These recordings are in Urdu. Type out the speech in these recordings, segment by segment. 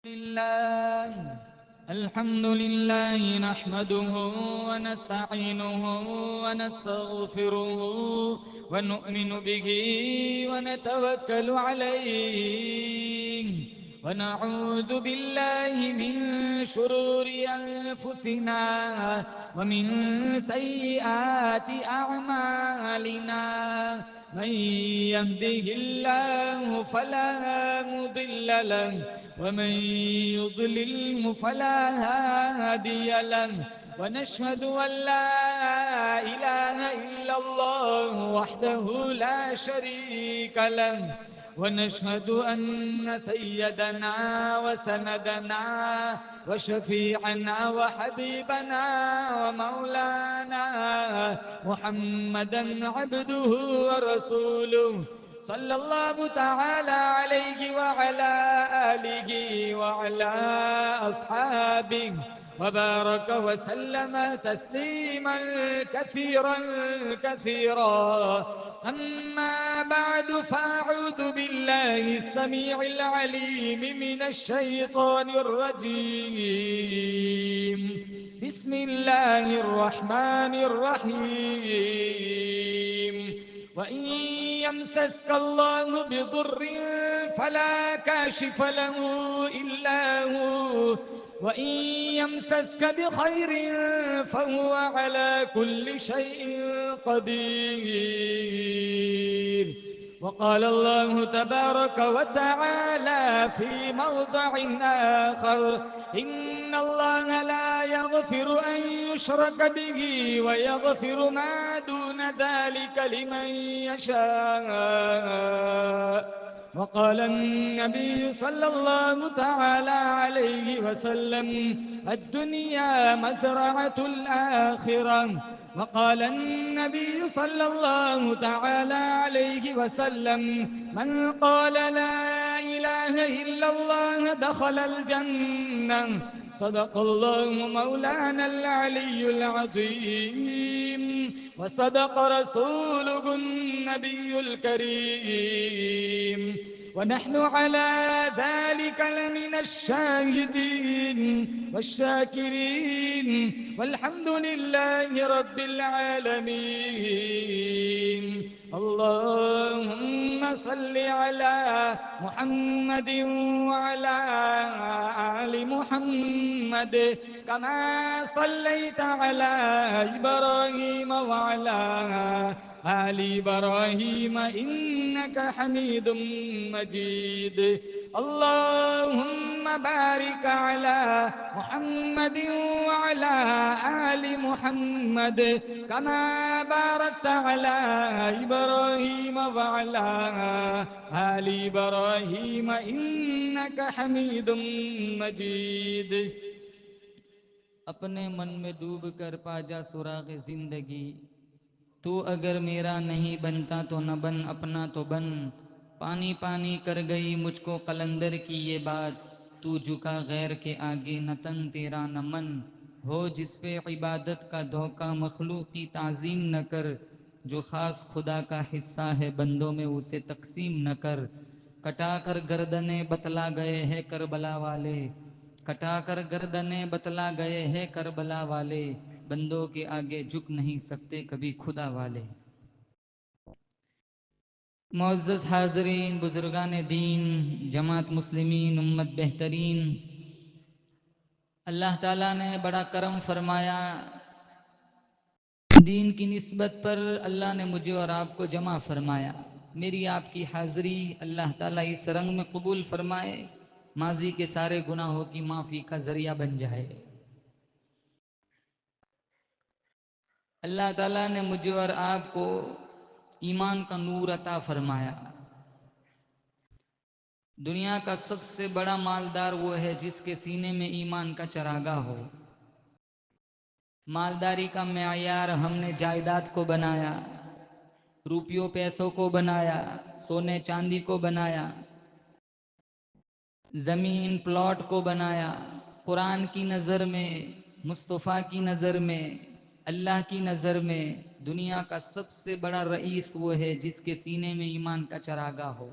لله الحمد لله نحمده ونستعينه ونستغفره ونؤمن به ونتوكل عليه ونعوذ بالله من شرور أنفسنا ومن سيئات أعمالنا من يهده الله فلا مضل له ومن يضلله فلا هادي له ونشهد أن لا إله إلا الله وحده لا شريك له ونشهد أن سيدنا وسندنا وشفيعنا وحبيبنا ومولانا محمدا عبده ورسوله صلى الله تعالى عليه وعلى آله وعلى أصحابه وبارك وسلم تسليما كثيرا كثيرا. أما بعد فأعوذ بالله السميع العليم من الشيطان الرجيم. بسم الله الرحمن الرحيم. وإن يمسسك الله بضر فلا كاشف له إلا هو وإن يمسسك بخير فهو على كل شيء قدير. وقال الله تبارك وتعالى في موضع آخر: إن الله لا يغفر أن يشرك به ويغفر ما دون ذلك لمن يشاء. وقال النبي صلى الله تعالى عليه وسلم: الدنيا مزرعة الآخرة. وقال النبي صلى الله تعالى عليه وسلم: من قال لا إله إلا الله دخل الجنة. صدق الله مولانا العلي العظيم وصدق رسوله النبي الكريم ونحن على ذلك لمن الشاهدين والشاكرين والحمد لله رب العالمين. اللهم صل على محمد وعلى آل محمد كما صليت على إبراهيم وعلى آل إبراهيم إنك حميد مجيد. اللهم بارك على محمد وعلى آل محمد كما باركت على إبراهيم وعلى آل إبراهيم إنك حميد مجيد. اپنے من میں ڈوب کر پا جا سراغ زندگی. تو اگر میرا نہیں بنتا تو نہ بن، اپنا تو بن. پانی پانی کر گئی مجھ کو قلندر کی یہ بات. تو جھکا غیر کے آگے، نہ تن تیرا نہ من. ہو جس پہ عبادت کا دھوکہ، مخلوق کی تعظیم نہ کر. جو خاص خدا کا حصہ ہے بندوں میں اسے تقسیم نہ کر. کٹا کر گردنیں بتلا گئے ہیں کربلا والے. کٹا کر گردنیں بتلا گئے ہیں کربلا والے. بندوں کے آگے جھک نہیں سکتے کبھی خدا والے. معزز حاضرین، بزرگان دین، جماعت مسلمین، امت بہترین، اللہ تعالیٰ نے بڑا کرم فرمایا. دین کی نسبت پر اللہ نے مجھے اور آپ کو جمع فرمایا. میری آپ کی حاضری اللہ تعالیٰ اس رنگ میں قبول فرمائے، ماضی کے سارے گناہوں کی معافی کا ذریعہ بن جائے. اللہ تعالیٰ نے مجھے اور آپ کو ایمان کا نور عطا فرمایا. دنیا کا سب سے بڑا مالدار وہ ہے جس کے سینے میں ایمان کا چراغاں ہو. مالداری کا معیار ہم نے جائیداد کو بنایا، روپیوں پیسوں کو بنایا، سونے چاندی کو بنایا، زمین پلاٹ کو بنایا. قرآن کی نظر میں، مصطفیٰ کی نظر میں، اللہ کی نظر میں دنیا کا سب سے بڑا رئیس وہ ہے جس کے سینے میں ایمان کا چراغاں ہو.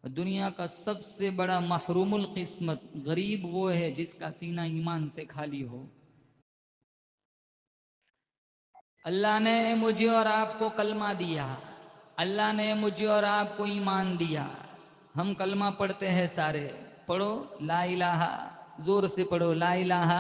دنیا کا سب سے بڑا محروم القسمت غریب وہ ہے جس کا سینہ ایمان سے خالی ہو۔ اللہ نے مجھے اور آپ کو کلمہ دیا، اللہ نے مجھے اور آپ کو ایمان دیا، ہم کلمہ پڑھتے ہیں سارے، پڑھو لا الہ، زور سے پڑھو لا الہ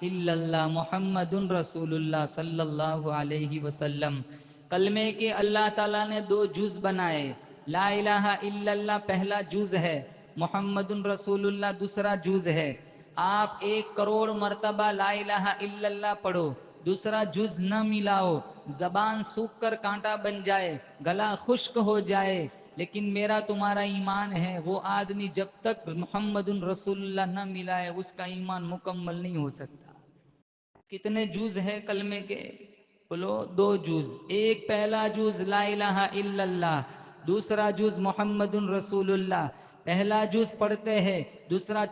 الا اللہ محمد رسول اللہ صلی اللہ علیہ وسلم۔ کلمے کے اللہ تعالیٰ نے دو جز بنائے، لا الہ الا اللہ پہلا جز ہے، محمد رسول اللہ دوسرا جز ہے۔ آپ 1 کروڑ مرتبہ لا الہ الا اللہ پڑھو، دوسرا جز نہ ملاؤ، زبان سوکھ کر کانٹا بن جائے، گلا خشک ہو جائے، لیکن میرا تمہارا ایمان ہے، وہ آدمی جب تک محمد رسول اللہ نہ ملائے اس کا ایمان مکمل نہیں ہو سکتا۔ کتنے جز ہے کلمے کے؟ بولو 2 جز، ایک پہلا جز لا الہ الا اللہ، دوسرا جز محمد رسول اللہ۔ پہلا جز پڑھتے ہیں، دوسرا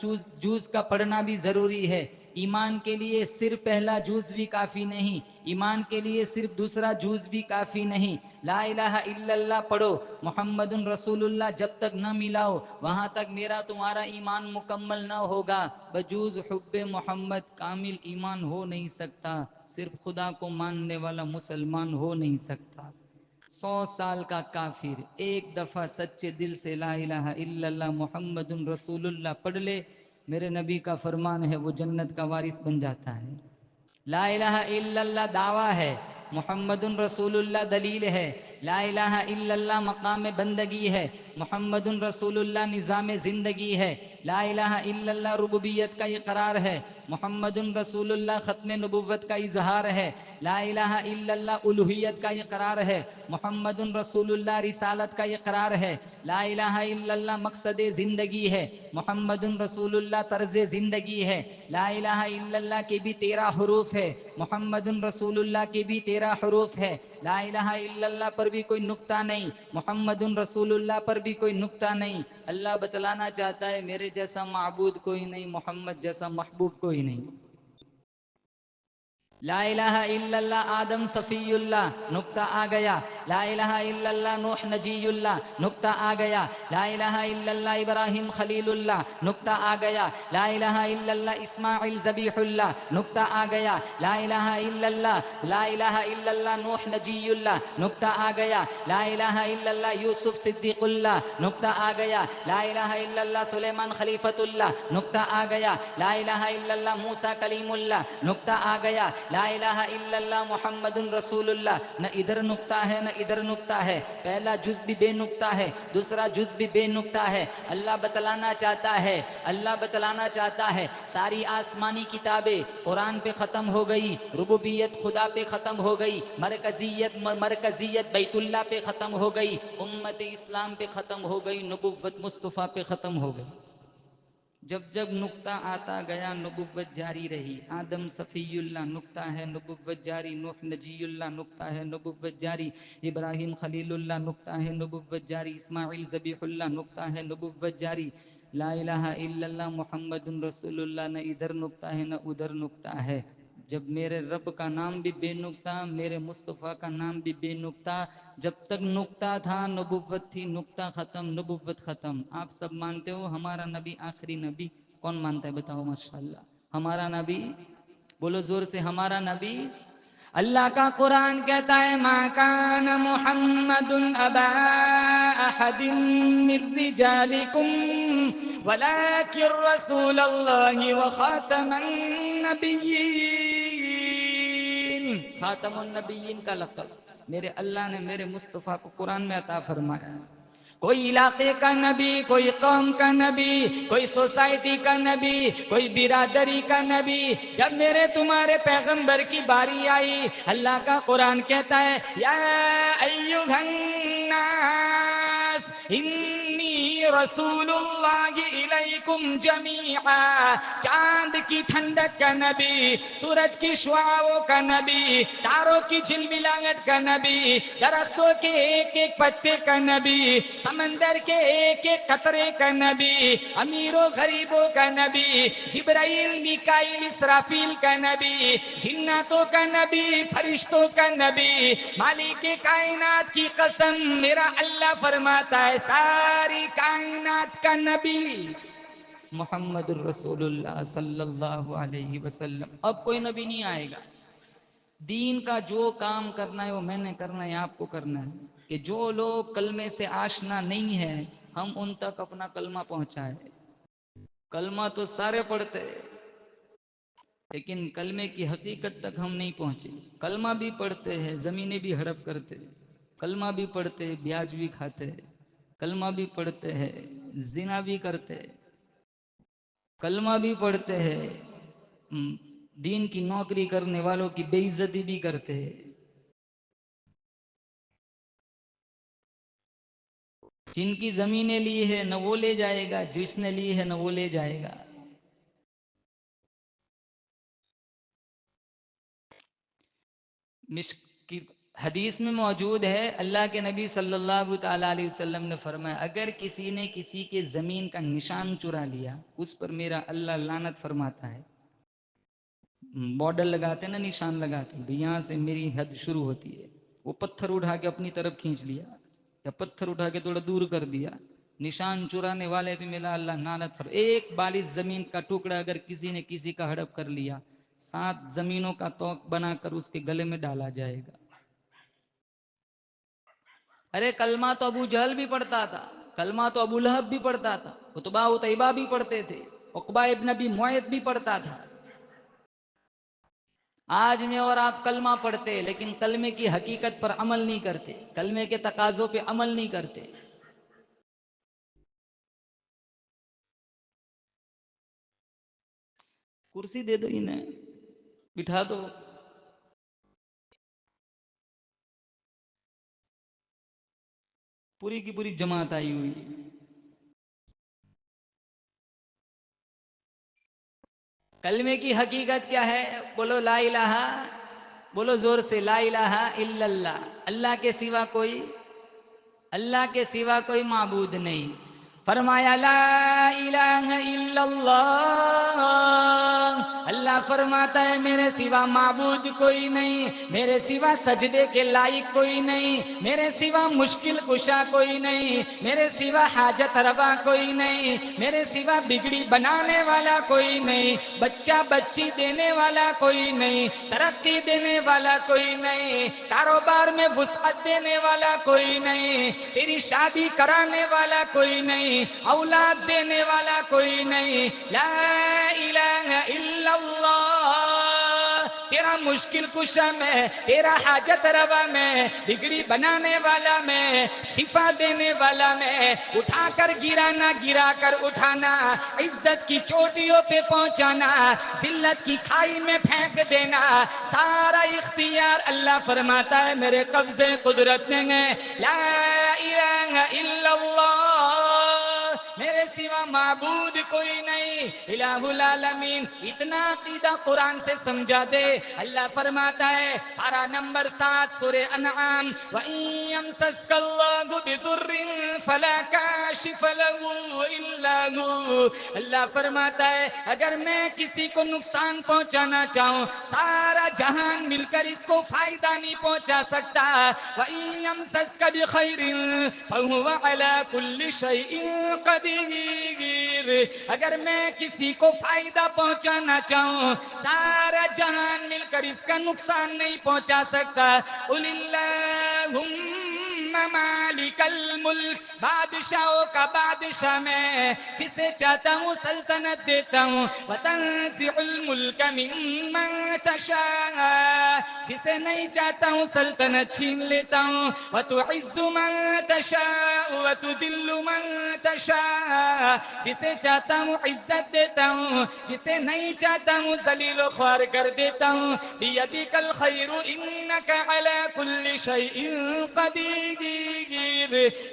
جز کا پڑھنا بھی ضروری ہے۔ ایمان کے لیے صرف پہلا جز بھی کافی نہیں، ایمان کے لیے صرف دوسرا جز بھی کافی نہیں۔ لا الہ الا اللہ پڑھو، محمد رسول اللہ جب تک نہ ملاؤ وہاں تک میرا تمہارا ایمان مکمل نہ ہوگا۔ بجوز حب محمد کامل ایمان ہو نہیں سکتا، صرف خدا کو ماننے والا مسلمان ہو نہیں سکتا۔ 100 سال کا کافر ایک دفعہ سچے دل سے لا الہ الا اللہ محمد رسول اللہ پڑھ لے، میرے نبی کا فرمان ہے وہ جنت کا وارث بن جاتا ہے۔ لا الہ الا اللہ دعویٰ ہے، محمد رسول اللہ دلیل ہے، لا الہ الا اللہ مقام بندگی ہے، محمد رسول اللہ نظام زندگی ہے، لا الہ الا اللہ ربوبیت کا اقرار ہے، محمد رسول اللہ ختم نبوت کا اظہار ہے، لا الہ الا اللہ الوہیت کا اقرار ہے، محمد رسول اللہ رسالت کا اقرار ہے، لا الہ الا اللہ مقصد زندگی ہے، محمد رسول اللہ طرز زندگی ہے، لا الہ الا اللہ کے بھی 13 حروف ہے، محمد رسول اللہ کے بھی 13 حروف ہے، لا الہ الا اللہ پر بھی کوئی نقطہ نہیں، محمد رسول اللہ پر بھی کوئی نقطہ نہیں۔ اللہ بتلانا چاہتا ہے میرے جیسا معبود کوئی نہیں، محمد جیسا محبوب کوئی نہیں۔ لا الہ الا اللہ آدم صفی اللہ، نقطہ آ گیا، لا الہ الا اللہ نوح نجی اللہ، نقطہ آ گیا، لا الہ الا اللہ ابراہیم خلیل اللہ، نقطہ آ گیا، لا الہ الا اللہ اسماعیل ذبیح اللہ، نقطہ آ گیا، لا الہ الا اللہ، لا الہ الا اللہ نوح نجی اللہ، نقطہ آ گیا، لا الہ الا اللہ یوسف صدیق اللہ، نقطہ آ گیا، لا الہ الا اللہ سلیمان خلیفۃ اللہ، نقطہ آ گیا، لا الہ الا اللہ موسیٰ کلیم اللہ، نقطہ آ گیا، لا الہ الا اللہ محمد رسول اللہ۔ نہ ادھر نقطہ ہے نہ ادھر نقطہ ہے، پہلا جز بھی بے نقطہ ہے، دوسرا جز بھی بے نقطہ ہے۔ اللہ بتلانا چاہتا ہے، اللہ بتلانا چاہتا ہے ساری آسمانی کتابیں قرآن پہ ختم ہو گئی، ربوبیت خدا پہ ختم ہو گئی، مرکزیت بیت اللہ پہ ختم ہو گئی، امت اسلام پہ ختم ہو گئی، نبوت مصطفیٰ پہ ختم ہو گئی۔ جب جب نقطہ آتا گیا نبوت جاری رہی، آدم صفی اللہ نقطہ ہے نبوت جاری، نوح نجی اللہ نقطہ ہے نبوت جاری، ابراہیم خلیل اللہ نقطہ ہے نبوت جاری، اسماعیل ذبیح اللہ نقطہ ہے نبوت جاری، لا الہ الا اللہ محمد رسول اللہ، نہ ادھر نقطہ ہے نہ ادھر نقطہ ہے۔ جب میرے رب کا نام بھی بے نقطہ، میرے مصطفیٰ کا نام بھی بے نقطہ، جب تک نقطہ تھا نبوت تھی، نقطہ ختم نبوت ختم۔ آپ سب مانتے ہو ہمارا نبی آخری نبی؟ کون مانتا ہے بتاؤ؟ ماشاءاللہ ہمارا نبی، بولو زور سے، ہمارا نبی۔ اللہ کا قرآن کہتا ہے ما کان محمد ابا احد من رجالکم ولکن رسول اللہ وخاتم النبیین۔ خاتم النبیین کا لقب میرے اللہ نے میرے مصطفیٰ کو قرآن میں عطا فرمایا ہے۔ کوئی علاقے کا نبی، کوئی قوم کا نبی، کوئی سوسائٹی کا نبی، کوئی برادری کا نبی، جب میرے تمہارے پیغمبر کی باری آئی، اللہ کا قرآن کہتا ہے یا ایھا الناس انی رسول اللہ الیکم جمیعا۔ چاند کی ٹھنڈک کا نبی، سورج کی شعاعوں کا نبی، تاروں کی جھلملاہٹ کا نبی، درختوں کے ایک ایک پتے کا نبی، سمندر کے ایک ایک قطرے کا نبی، امیروں غریبوں کا نبی، جبرائیل میکائیل اسرافیل کا نبی، جناتوں کا نبی، فرشتوں کا نبی، مالک کائنات کی قسم میرا اللہ فرماتا ہے ساری کائنات کائنات کا نبی محمد الرسول اللہ صلی اللہ علیہ وسلم. اب کوئی نبی نہیں آئے گا. دین کا جو کام کرنا ہے وہ میں نے کرنا ہے، آپ کو کرنا ہے. کہ جو لوگ کلمے سے آشنا نہیں ہیں ہم ان تک اپنا کلمہ پہنچائیں. کلمہ تو سارے پڑھتے لیکن کلمے کی حقیقت تک ہم نہیں پہنچے. کلمہ بھی پڑھتے ہیں، زمینیں بھی ہڑپ کرتے، کلمہ بھی پڑھتے، بیاج بھی کھاتے، کلمہ بھی پڑھتے ہیں، زنا بھی کرتے، کلمہ بھی پڑھتے ہیں، دین کی نوکری کرنے والوں کی بے عزتی بھی کرتے ہیں. جن کی زمینیں لی ہے نہ وہ لے جائے گا، جس نے لی ہے نہ وہ لے جائے گا. کی حدیث میں موجود ہے، اللہ کے نبی صلی اللہ تعالیٰ علیہ وسلم نے فرمایا اگر کسی نے کسی کے زمین کا نشان چرا لیا اس پر میرا اللہ لعنت فرماتا ہے. بارڈر لگاتے نا، نشان لگاتے ہیں، یہاں سے میری حد شروع ہوتی ہے. وہ پتھر اٹھا کے اپنی طرف کھینچ لیا یا پتھر اٹھا کے تھوڑا دور کر دیا، نشان چرانے والے پہ میرا اللہ لعنت فرماتا. ایک بالش زمین کا ٹکڑا اگر کسی نے کسی کا ہڑپ کر لیا 7 زمینوں کا توق بنا کر اس کے گلے میں ڈالا جائے گا. ارے کلمہ تو ابو جہل بھی پڑھتا تھا، کلمہ تو ابو لہب بھی پڑھتا تھا، عتبہ و طیبہ بھی پڑھتے تھے، عقبہ ابن ابی معیط بھی پڑھتا تھا. آج میں اور آپ کلمہ پڑھتے لیکن کلمے کی حقیقت پر عمل نہیں کرتے، کلمے کے تقاضوں پہ عمل نہیں کرتے. کرسی دے دو انہیں، بٹھا دو. پوری کی پوری جماعت آئی ہوئی. کلمے کی حقیقت کیا ہے؟ بولو لا الہ، بولو زور سے لا الہ الا اللہ. اللہ کے سوا کوئی معبود نہیں. فرمایا لا الہ الا اللہ. اللہ فرماتا ہے میرے سوا معبود کوئی نہیں، میرے سوا سجدے کے لائق کوئی نہیں، میرے سوا مشکل کشا کوئی نہیں، میرے سوا حاجت روا کوئی نہیں، میرے سوا بگڑی بنانے والا کوئی نہیں، بچہ بچی دینے والا کوئی نہیں، ترقی دینے والا کوئی نہیں، کاروبار میں وسعت دینے والا کوئی نہیں، تیری شادی کرانے والا کوئی نہیں، اولاد دینے والا کوئی نہیں. لا الہ الا اللہ. تیرا مشکل کشا میں، تیرا حاجت روا میں، بگڑی بنانے والا میں، شفا دینے والا میں، اٹھا کر گرانا گرا کر اٹھانا، عزت کی چوٹیوں پہ پہنچانا، ذلت کی کھائی میں پھینک دینا، سارا اختیار اللہ فرماتا ہے میرے قبضے قدرت میں ہے. لا الہ الا اللہ. میرے سوا معبود کوئی نہیں، الہ العالمین. اتنا عقیدہ قرآن سے سمجھا دے. اللہ فرماتا ہے پارہ نمبر 7 سورہ انعام، وَإِن يَمْسَسْكَ اللَّهُ بِضُرٍّ فَلَا كَاشِفَ لَهُ إِلَّا هُوَ. اللہ فرماتا ہے اگر میں کسی کو نقصان پہنچانا چاہوں سارا جہان مل کر اس کو فائدہ نہیں پہنچا سکتا. وَإِن يَمْسَسْكَ بِخَيْرٍ فَهُوَ عَلَى كُلِّ شَيْءٍ قَدِيرٌ. اگر میں کسی کو فائدہ پہنچانا چاہوں سارا جہان مل کر اس کا نقصان نہیں پہنچا سکتا. قُلِ اللَّهُمَّ مَالِكَ الْمُلْكِ. بادشاہوں کا بادشاہ میں، جسے چاہتا ہوں سلطنت دیتا ہوں. وَتَنزِعُ الْمُلْكَ مِمَّن تَشَاءُ. جسے نہیں چاہتا ہوں سلطنت چھین لیتا ہوں. وَتُعِزُّ مَن تَشَاءُ وَتُذِلُّ مَن تَشَاءُ. جسے چاہتا ہوں عزت دیتا ہوں، جسے نہیں چاہتا ہوں ذلیل و خوار کر دیتا ہوں. بِيَدِكَ الْخَيْرُ إِنَّكَ عَلَى كُلِّ شَيْءٍ قَدِيرٌ.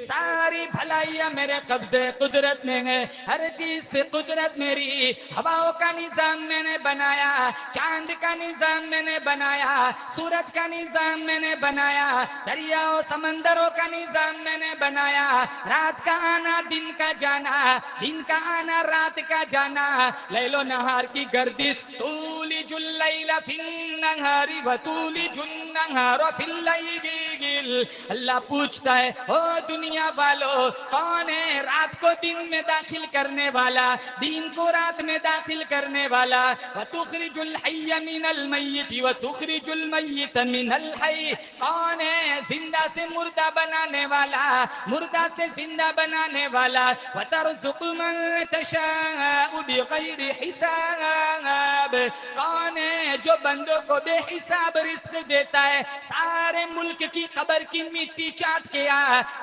ساری بھلائیاں میرے قبضے قدرت میں ہے، ہر چیز پہ قدرت میری. ہواؤں کا نظام میں نے بنایا، چاند کا نظام میں نے بنایا، سورج کا نظام میں نے بنایا، دریاؤں سمندروں کا نظام میں نے بنایا. رات کا آنا دن کا جانا، دن کا آنا رات کا جانا، لیل و نہار کی گردش. تولج اللیل فی النہار وتولج النہار فی اللیل. دل. اللہ پوچھتا ہے او دنیا والو کون ہے رات کو دن میں داخل کرنے والا, دین کو رات میں داخل کرنے والا. وَتُخْرِجُ الْحَيَّ مِنَ الْمَيِّتِ وَتُخْرِجُ الْمَيِّتَ مِنَ الْحَيِّ, کون ہے زندہ سے مردہ بنانے والا, مردہ سے زندہ بنانے والا. وَتَرْزُقُ مَن تَشَاءُ بِغَيْرِ حِسَابٍ, کون ہے جو بندوں کو بے حساب رزق دیتا ہے. سارے ملک کی قبر کی مٹی چاٹ کے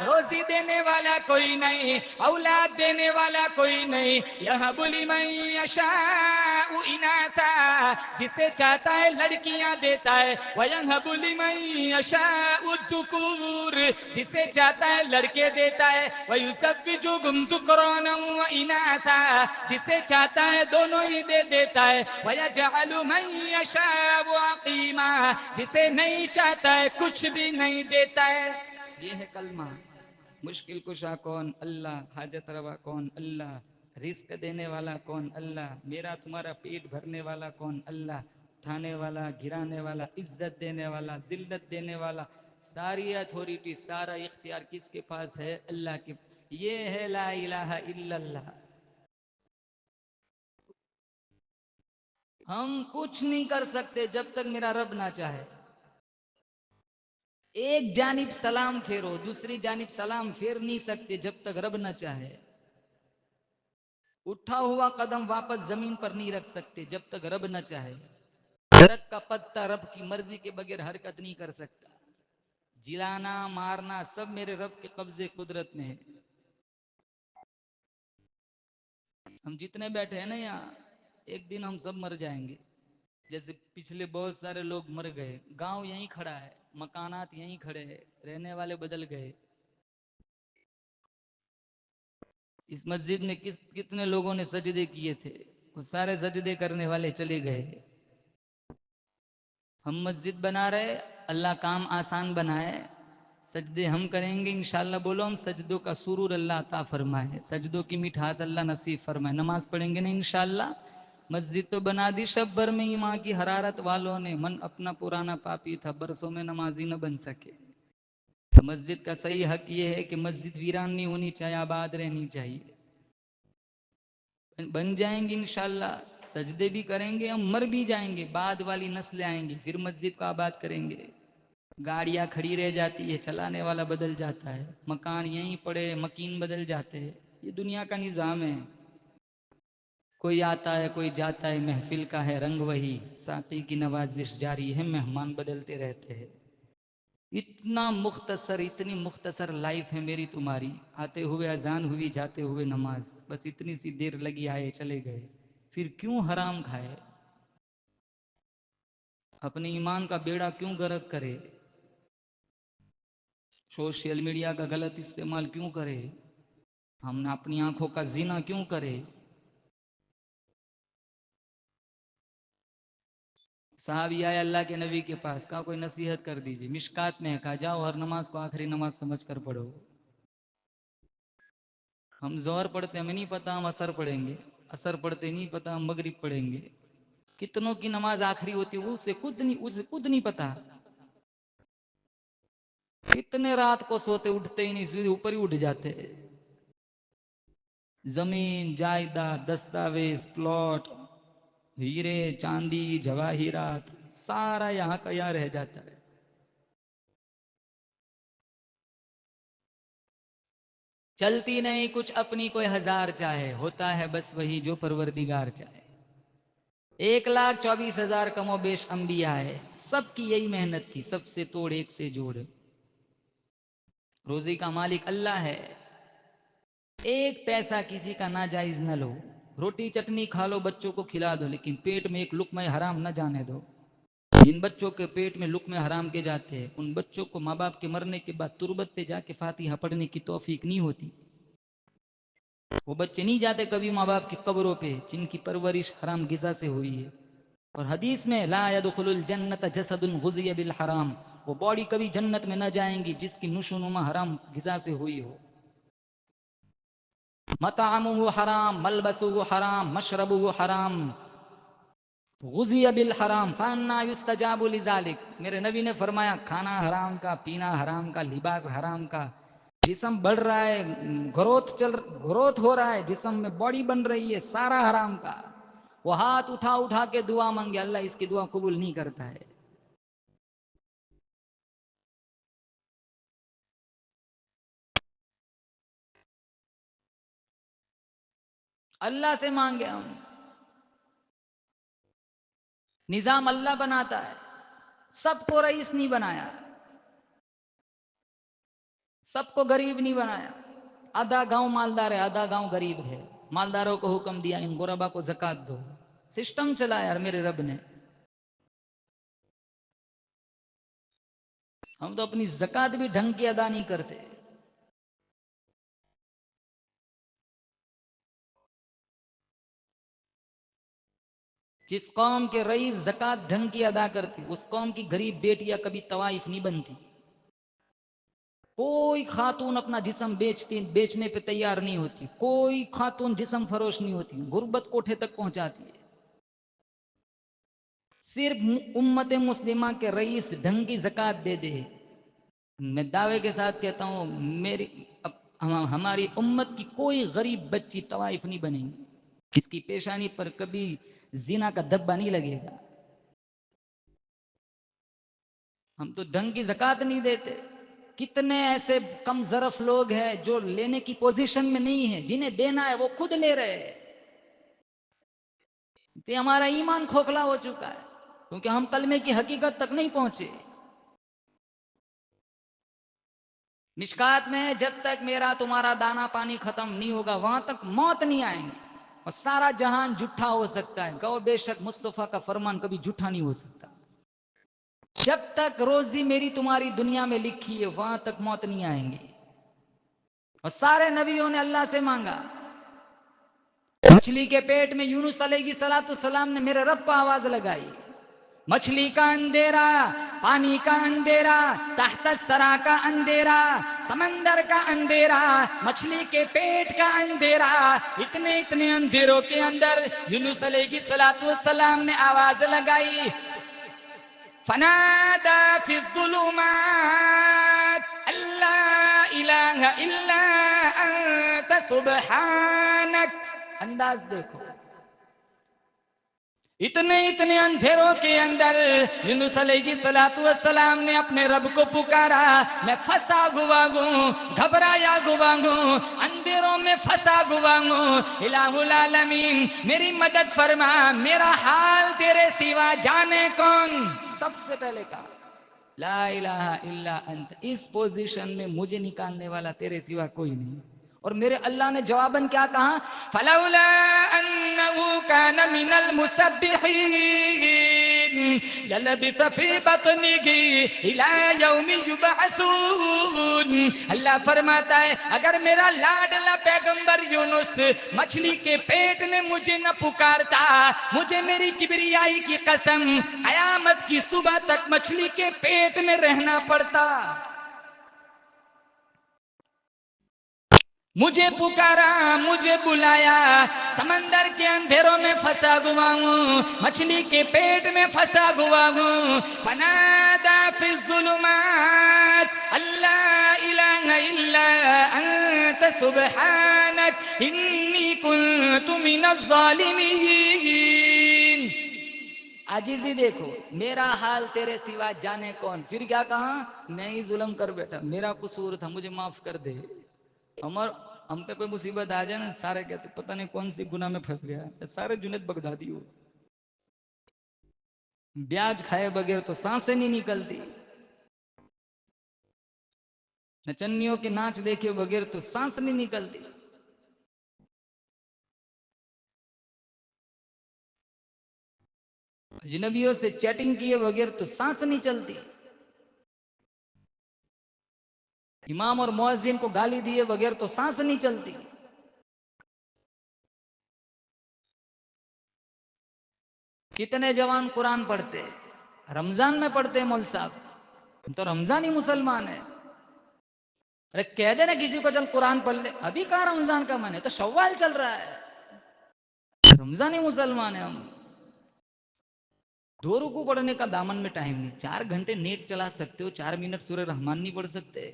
روزی دینے والا کوئی نہیں, اولاد دینے والا کوئی نہیں. یَهَبُ لِمَن یَشَاءُ إِنَاثًا, جسے چاہتا ہے لڑکیاں دیتا ہے. وَيَهَبُ لِمَن یَشَاءُ الذُّكُورَ, جسے چاہتا ہے لڑکے دیتا ہے. وَيُزَوِّجُهُمْ ذُكْرَانًا وَإِنَاثًا, جسے چاہتا ہے دونوں ہی دے دیتا ہے. وَيَجْعَلُ مَن يَشَاءُ عَقِيمًا, جسے نہیں چاہتا ہے کچھ بھی نہیں دیتا ہے. یہ ہے کلمہ. مشکل کشا کون؟ اللہ. حاجت روا کون؟ اللہ. رزق دینے والا کون؟ اللہ. میرا تمہارا پیٹ بھرنے والا کون؟ اللہ. اٹھانے والا, گرانے والا, عزت دینے والا, ذلت دینے والا, ساری اتھارٹی, سارا اختیار کس کے پاس ہے؟ اللہ کے. یہ ہے لا الہ الا اللہ. ہم کچھ نہیں کر سکتے جب تک میرا رب نہ چاہے. ایک جانب سلام پھیرو, دوسری جانب سلام پھیر نہیں سکتے جب تک رب نہ چاہے. اٹھا ہوا قدم واپس زمین پر نہیں رکھ سکتے جب تک رب نہ چاہے. درخت کا پتا رب کی مرضی کے بغیر حرکت نہیں کر سکتا. جلانا مارنا سب میرے رب کے قبضے قدرت میں ہے. ہم جتنے بیٹھے ہیں نا یہاں, ایک دن ہم سب مر جائیں گے. جیسے پچھلے بہت سارے لوگ مر گئے. گاؤں یہیں کھڑا ہے, مکانات یہیں کھڑے ہیں, رہنے والے بدل گئے. اس مسجد میں کتنے لوگوں نے سجدے کیے تھے, وہ سارے سجدے کرنے والے چلے گئے. ہم مسجد بنا رہے, اللہ کام آسان بنائے. سجدے ہم کریں گے انشاءاللہ. بولو ہم سجدوں کا سرور اللہ عطا فرمائے, سجدوں کی مٹھاس اللہ نصیب فرمائے. نماز پڑھیں گے نا انشاءاللہ. مسجد تو بنا دی شب بھر میں ہی ماں کی حرارت والوں نے, من اپنا پرانا پاپی تھا, برسوں میں نمازی نہ بن سکے. مسجد کا صحیح حق یہ ہے کہ مسجد ویران نہیں ہونی چاہیے, آباد رہنی چاہیے. بن جائیں گے انشاءاللہ. سجدے بھی کریں گے, ہم مر بھی جائیں گے, بعد والی نسلیں آئیں گی, پھر مسجد کو آباد کریں گے. گاڑیاں کھڑی رہ جاتی ہے, چلانے والا بدل جاتا ہے. مکان یہیں پڑے, مکین بدل جاتے ہیں. یہ دنیا کا نظام ہے. کوئی آتا ہے کوئی جاتا ہے, محفل کا ہے رنگ وہی, ساقی کی نوازش جاری ہے, مہمان بدلتے رہتے ہیں. اتنا مختصر, اتنی مختصر لائف ہے میری تمہاری. آتے ہوئے اذان ہوئی, جاتے ہوئے نماز, بس اتنی سی دیر لگی, آئے چلے گئے. پھر کیوں حرام کھائے؟ اپنے ایمان کا بیڑا کیوں غرق کرے؟ سوشل میڈیا کا غلط استعمال کیوں کرے؟ ہم نے اپنی آنکھوں کا زنا کیوں کرے؟ صحابی آئے اللہ کے نبی کے پاس, کہا کوئی نصیحت کر دیجئے. مشکات میں ہے, کہا جاؤ ہر نماز کو آخری نماز سمجھ کر پڑھو. ہم ظہر پڑھتے, ہمیں نہیں پتا ہم عصر پڑھیں گے. عصر پڑھتے نہیں پتا ہم مغرب پڑھیں گے. کتنوں کی نماز آخری ہوتی ہے اسے خود نہیں پتا. کتنے رات کو سوتے, اٹھتے ہی نہیں, سیدھے اوپر ہی اٹھ جاتے. زمین جائیداد, دستاویز, پلاٹ, ہیرے چاندی جواہرات, سارا یہاں کا یہاں رہ جاتا ہے. چلتی نہیں کچھ اپنی کوئی ہزار چاہے, ہوتا ہے بس وہی جو پروردگار چاہے. 1,24,000 کم و بیش انبیاء ہے, سب کی یہی محنت تھی, سب سے توڑ ایک سے جوڑ. روزی کا مالک اللہ ہے. ایک پیسہ کسی کا ناجائز نہ لو. روٹی چٹنی کھا لو, بچوں کو کھلا دو, لیکن پیٹ میں ایک لقمہ حرام نہ جانے دو. جن بچوں کے پیٹ میں لقمے حرام کے جاتے ہیں, ان بچوں کو ماں باپ کے مرنے کے بعد تربت پہ جا کے فاتحہ پڑھنے کی توفیق نہیں ہوتی. وہ بچے نہیں جاتے کبھی ماں باپ کی قبروں پہ جن کی پرورش حرام غذا سے ہوئی ہے. اور حدیث میں لا يدخل الجنت جسد غذی بالحرام, وہ باڈی کبھی جنت میں نہ جائیں گی جس کی نشو و نما حرام غذا سے ہوئی ہو. مطعمه حرام, ملبسه حرام, مشربه حرام, غزی بالحرام فانا یستجاب لذالک، میرے نبی نے فرمایا کھانا حرام کا، پینا حرام کا، لباس حرام کا، جسم بڑھ رہا ہے، گروتھ ہو رہا ہے، جسم میں باڈی بن رہی ہے، سارا حرام کا، وہ ہاتھ اٹھا اٹھا کے دعا مانگے، اللہ اس کی دعا قبول نہیں کرتا ہے۔ اللہ سے مانگے ہم، نظام اللہ بناتا ہے، سب کو رئیس نہیں بنایا، سب کو غریب نہیں بنایا، آدھا گاؤں مالدار ہے، آدھا گاؤں غریب ہے، مالداروں کو حکم دیا ان غربا کو زکات دو، سسٹم چلا یار میرے رب نے۔ ہم تو اپنی زکات بھی ڈھنگ کی ادا نہیں کرتے۔ جس قوم کے رئیس زکات ڈھنگ کی ادا کرتے، اس قوم کی غریب بیٹیاں کبھی طوائف نہیں بنتی۔ کوئی خاتون اپنا جسم بیچنے پہ تیار نہیں ہوتی، کوئی خاتون جسم فروش نہیں ہوتی، غربت کوٹھے تک پہنچاتی ہے۔ صرف امت مسلمہ کے رئیس ڈھنگ کی زکات دے دے، میں دعوے کے ساتھ کہتا ہوں ہماری امت کی کوئی غریب بچی طوائف نہیں بنے گی، اس کی پیشانی پر کبھی زنا کا دبا نہیں لگے گا۔ ہم تو ڈھنگ کی زکات نہیں دیتے۔ کتنے ایسے کم ظرف لوگ ہیں جو لینے کی پوزیشن میں نہیں ہے، جنہیں دینا ہے وہ خود لے رہے ہیں۔ تو ہمارا ایمان کھوکھلا ہو چکا ہے، کیونکہ ہم کلمے کی حقیقت تک نہیں پہنچے۔ مشکات میں جب تک میرا تمہارا دانا پانی ختم نہیں ہوگا وہاں تک موت نہیں آئیں گی، اور سارا جہان جھوٹا ہو سکتا ہے، گو بے شک مصطفیٰ کا فرمان کبھی جھوٹا نہیں ہو سکتا۔ جب تک روزی میری تمہاری دنیا میں لکھی ہے وہاں تک موت نہیں آئیں گی۔ اور سارے نبیوں نے اللہ سے مانگا۔ مچھلی کے پیٹ میں یونس علیہ السلام نے میرے رب کو آواز لگائی، مچھلی کا اندھیرا، پانی کا اندھیرا، تحت الثرى کا اندھیرا، سمندر کا اندھیرا، مچھلی کے پیٹ کا اندھیرا، اتنے اتنے اندھیروں کے اندر یونس علیہ السلام نے آواز لگائی، فنادى في الظلمات لا إله إلا أنت سبحانك۔ انداز دیکھو، اتنے اتنے اندھیروں کے اندر یونس علیہ السلام نے اپنے رب کو پکارا، میں پھنسا ہوا ہوں، گھبرایا ہوا ہوں، اندھیروں میں پھنسا ہوا ہوں، الہ العالمین میری مدد فرما، میرا حال تیرے سوا جانے کون۔ سب سے پہلے کہا لا الہ الا انت، اس پوزیشن میں مجھے نکالنے والا تیرے سوا کوئی نہیں۔ اور میرے اللہ نے جواباً کیا کہا، فلولا انہ کان من المسبحین للبث فی بطنہ الی یوم یبعثون۔ اللہ فرماتا ہے اگر میرا لاڈلا پیغمبر یونس مچھلی کے پیٹ میں مجھے نہ پکارتا، مجھے میری کبریائی کی قسم قیامت کی صبح تک مچھلی کے پیٹ میں رہنا پڑتا۔ مجھے پکارا، مجھے بلایا، سمندر کے اندھیروں میں پھنسا ہوا ہوں، مچھلی کے پیٹ میں پھنسا ہوا ہوں، فنادى في الظلمات اللہ الہ الا انت سبحانک انی کنت من الظالمین۔ عاجزی دیکھو، میرا حال تیرے سوا جانے کون۔ پھر کیا کہا، میں ہی ظلم کر بیٹھا، میرا قصور تھا، مجھے معاف کر دے۔ ہم پہ کوئی مصیبت آ جائے نا، سارے کہتے پتہ نہیں کون سی گناہ میں پھنس گیا، سارے جنید بغدادی ہو۔ بیاج کھائے بغیر تو سانسیں نہیں نکلتی، نچنیوں کے ناچ دیکھے بغیر تو سانس نہیں نکلتی۔ اجنبیوں سے چیٹنگ کیے بغیر تو سانس نہیں چلتی، امام اور مؤذن کو گالی دیے بغیر تو سانس نہیں چلتی۔ کتنے جوان قرآن پڑھتے، رمضان میں پڑھتے ہیں مول صاحب، ہم تو رمضانی مسلمان ہیں۔ ارے کہہ دے نا کسی کو چل قرآن پڑھ لے، ابھی کہاں رمضان کا من ہے، تو شوال چل رہا ہے، رمضانی مسلمان ہیں ہم۔ دو رکوع پڑھنے کا دامن میں ٹائم نہیں. 4 گھنٹے نیٹ چلا سکتے ہو, 4 منٹ سورہ رحمان نہیں پڑھ سکتے؟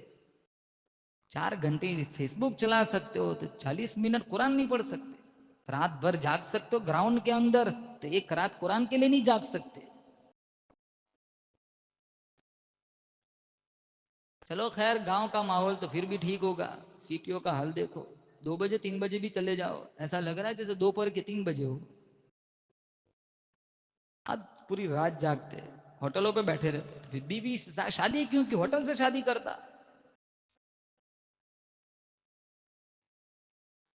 4 گھنٹے فیس بک چلا سکتے ہو تو 40 منٹ قرآن نہیں پڑھ سکتے؟ رات بھر جاگ سکتے ہو گراؤنڈ کے اندر تو ایک رات قرآن کے لیے نہیں جاگ سکتے؟ چلو خیر گاؤں کا ماحول تو پھر بھی ٹھیک ہوگا. سٹیوں کا حال دیکھو, 2 بجے 3 بجے بھی چلے جاؤ ایسا لگ رہا ہے جیسے دوپہر کے 3 بجے ہو. اب پوری رات جاگتے, ہوٹلوں پہ بیٹھے رہتے. پھر بیوی شادی کیوں کی ہوٹل سے شادی کرتا؟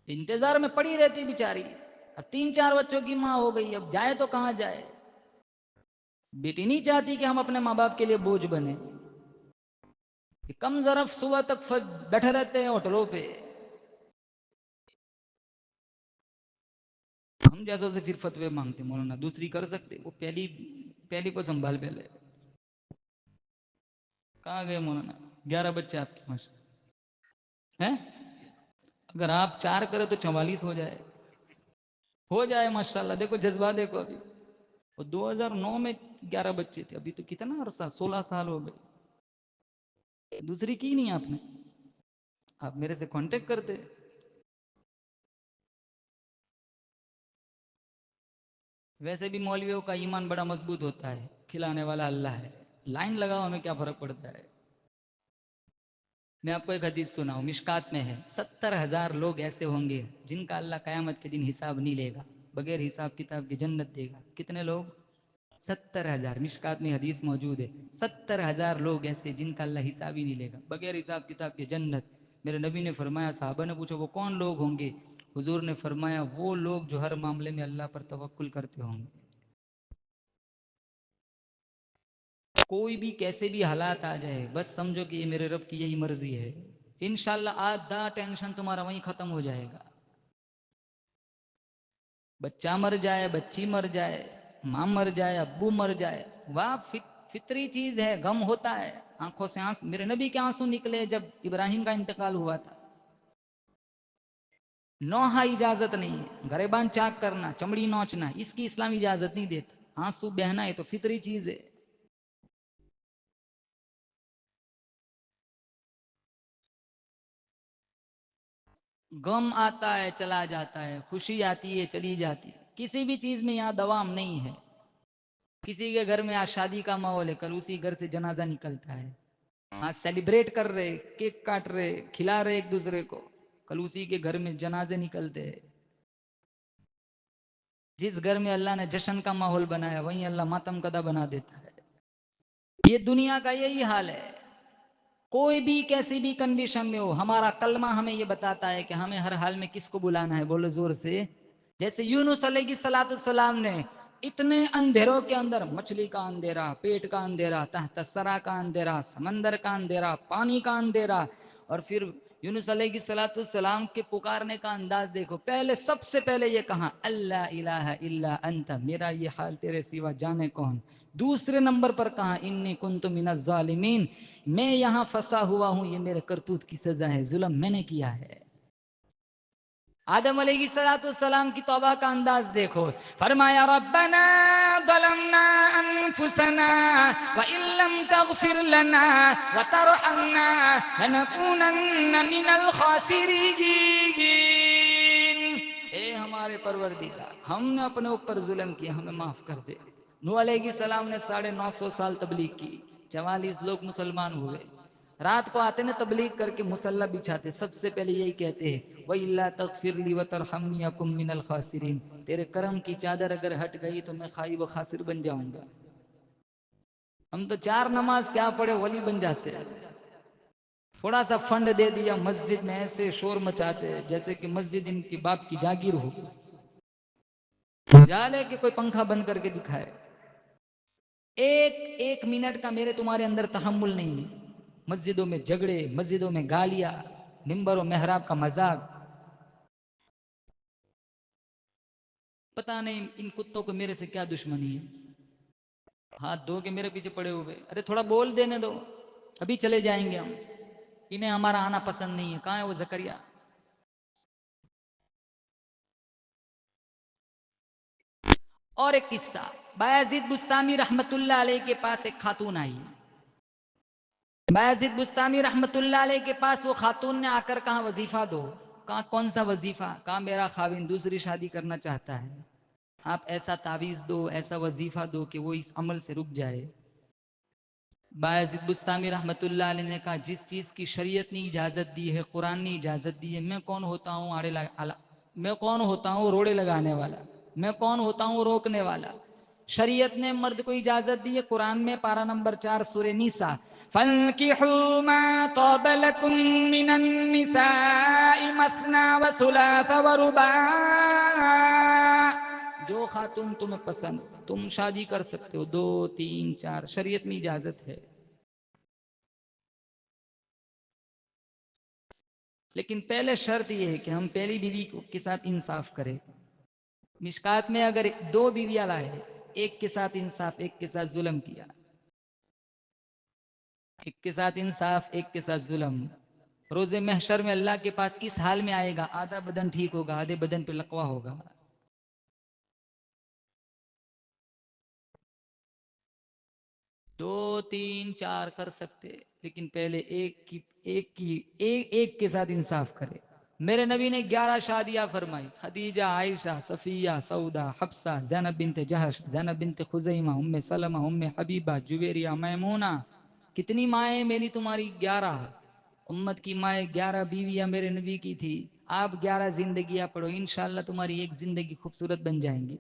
انتظار میں پڑی رہتی بیچاری. اب 3 4 بچوں کی ماں ہو گئی, اب جائے تو کہاں جائے؟ بیٹی نہیں چاہتی کہ ہم اپنے ماں باپ کے لیے بوجھ بنے. کم ظرف صبح تک بیٹھے رہتے ہیں ہوٹلوں پہ. ہم جیسوں سے پھر فتوے مانگتے مولانا, دوسری کر سکتے وہ پہلی کو سنبھال پہلے. کہاں گئے مولانا؟ 11 بچے آپ کے پاس ہیں؟ اگر آپ 4 کرے تو 44 ہو جائے. ہو جائے ماشاءاللہ. دیکھو جذبہ دیکھو. ابھی وہ 2009 میں 11 بچے تھے, ابھی تو کتنا عرصہ 16 سال ہو گئے. دوسری کی نہیں آپ نے؟ آپ میرے سے کانٹیکٹ کرتے. ویسے بھی مولویوں کا ایمان بڑا مضبوط ہوتا ہے, کھلانے والا اللہ ہے. لائن لگاؤ, ہمیں کیا فرق پڑتا ہے. میں آپ کو ایک حدیث سناؤں, مشکات میں ہے. 70,000 لوگ ایسے ہوں گے جن کا اللہ قیامت کے دن حساب نہیں لے گا, بغیر حساب کتاب کی جنت دے گا. کتنے لوگ؟ 70,000. مشکات میں حدیث موجود ہے. 70,000 لوگ ایسے جن کا اللہ حساب ہی نہیں لے گا, بغیر حساب کتاب کے جنت. میرے نبی نے فرمایا, صحابہ نے پوچھا وہ کون لوگ ہوں گے؟ حضور نے فرمایا وہ لوگ جو ہر معاملے میں اللہ پر توکل کرتے ہوں گے. کوئی بھی کیسے بھی حالات آ جائے, بس سمجھو کہ یہ میرے رب کی یہی مرضی ہے. انشاءاللہ آدھا ٹینشن تمہارا وہیں ختم ہو جائے گا. بچہ مر جائے, بچی مر جائے, ماں مر جائے, ابو مر جائے, واہ فطری چیز ہے, غم ہوتا ہے. آنکھوں سے آنسو, میرے نبی کے آنسو نکلے جب ابراہیم کا انتقال ہوا تھا. نوحہ اجازت نہیں ہے, گریبان چاک کرنا, چمڑی نوچنا, اس کی اسلام اجازت نہیں دیتا. آنسو بہنا ہے تو فطری چیز ہے. غم آتا ہے چلا جاتا ہے, خوشی آتی ہے چلی جاتی ہے. کسی بھی چیز میں یہاں دوام نہیں ہے. کسی کے گھر میں آج شادی کا ماحول ہے, کل اسی گھر سے جنازہ نکلتا ہے. آج سیلیبریٹ کر رہے, کیک کاٹ رہے, کھلا رہے ایک دوسرے کو, کل اسی کے گھر میں جنازے نکلتے ہیں. جس گھر میں اللہ نے جشن کا ماحول بنایا وہیں اللہ ماتم کدا بنا دیتا ہے. یہ دنیا کا یہی حال ہے. کوئی بھی کیسی بھی کنڈیشن میں ہو, ہمارا کلمہ ہمیں یہ بتاتا ہے کہ ہمیں ہر حال میں کس کو بلانا ہے. بولو زور سے. جیسے یونس علیہ السلام نے اتنے اندھیروں کے اندر, مچھلی کا اندھیرا, پیٹ کا اندھیرا, تحت الثرى کا اندھیرا, سمندر کا اندھیرا, پانی کا اندھیرا, اور پھر یونس علیہ السلام کے پکارنے کا انداز دیکھو. پہلے سب سے پہلے یہ کہا اللہ الہ الا انت, میرا یہ حال تیرے سوا جانے کون. دوسرے نمبر پر کہا انی کنت من الظالمین, میں یہاں پھنسا ہوا ہوں, یہ میرے کرتوت کی سزا ہے, ظلم میں نے کیا ہے. آدم علیہ السلام کی توبہ کا انداز دیکھو. فرمایا ربنا ظلمنا انفسنا وان لم تغفر لنا وترحمنا لنكونن من الخاسرین. اے ہمارے پروردگار, ہم نے اپنے اوپر ظلم کیا, ہمیں معاف کر دے. نوح علیہ السلام نے 950 سال تبلیغ کی, 44 لوگ مسلمان ہوئے. رات کو آتے نا تبلیغ کر کے مصلی بچھاتے, سب سے پہلے یہی کہتے ہیں وَإِلَّا تَغْفِرْ لِي وَتَرْحَمْنِي أَكُن مِّنَ الْخَاسِرِينَ, تیرے کرم کی چادر اگر ہٹ گئی تو میں خائب و خاسر بن جاؤں گا. ہم تو 4 نماز کیا پڑھے ولی بن جاتے ہیں. تھوڑا سا فنڈ دے دیا مسجد میں, ایسے شور مچاتے ہیں جیسے کہ مسجد ان کی باپ کی جاگیر ہو. جالے کہ کوئی پنکھا بند کر کے دکھائے. ایک منٹ کا میرے تمہارے اندر تحمل نہیں ہے. مسجدوں میں جھگڑے, مسجدوں میں گالیاں, منبر و محراب کا مذاق. پتہ نہیں ان کتوں کو میرے سے کیا دشمنی ہے. ہاتھ دھو کے میرے پیچھے پڑے ہوئے. ارے تھوڑا بول دینے دو, ابھی چلے جائیں گے ہم. انہیں ہمارا آنا پسند نہیں ہے. کہاں ہے وہ زکریا؟ اور ایک قصہ، بایزید بستامی رحمت اللہ علیہ کے پاس ایک خاتون آئی. بایزید بستامی رحمت اللہ علیہ کے پاس وہ خاتون نے آ کر کہا وظیفہ دو. کہا کون سا وظیفہ؟ کہا میرا خاوند دوسری شادی کرنا چاہتا ہے، آپ ایسا تعویذ دو، ایسا وظیفہ دو کہ وہ اس عمل سے رک جائے. بایزید بستامی رحمت اللہ علیہ نے کہا جس چیز کی شریعت نے اجازت دی ہے، قرآن نے اجازت دی ہے، میں کون ہوتا ہوں میں کون ہوتا ہوں روڑے لگانے والا، میں کون ہوتا ہوں روکنے والا. شریعت نے مرد کو اجازت دی ہے. قرآن میں پارہ نمبر 4 سورہ نساء، فَانْكِحُوا مَا طَابَ لَكُم مِّنَ النِّسَاءِ مَثْنَىٰ وَثُلَاثَ وَرُبَاعَ، جو خاتون تمہیں پسند تم شادی کر سکتے ہو، 2 3 4، شریعت میں اجازت ہے. لیکن پہلے شرط یہ ہے کہ ہم پہلی بیوی کے ساتھ انصاف کریں. مشکات میں اگر 2 بیویاں لائے، ایک کے ساتھ انصاف، ایک کے ساتھ ظلم کیا، ایک کے ساتھ انصاف، ایک کے ساتھ ظلم، روز محشر میں اللہ کے پاس اس حال میں آئے گا، آدھا بدن ٹھیک ہوگا، آدھے بدن پہ لقوہ ہوگا. 2 3 4 کر سکتے، لیکن پہلے ایک کے ساتھ انصاف کرے. میرے نبی نے 11 شادیاں فرمائی، خدیجہ، عائشہ، صفیہ، سودا، حفصہ، زینب بنت جہش، زینب بنت خزیمہ، ام سلمہ، ام حبیبہ، جویریہ، میمونہ. کتنی مائیں میری تمہاری؟ 11. امت کی مائیں 11 بیویاں میرے نبی کی تھی. آپ 11 زندگیاں پڑھو، انشاءاللہ تمہاری ایک زندگی خوبصورت بن جائیں گی.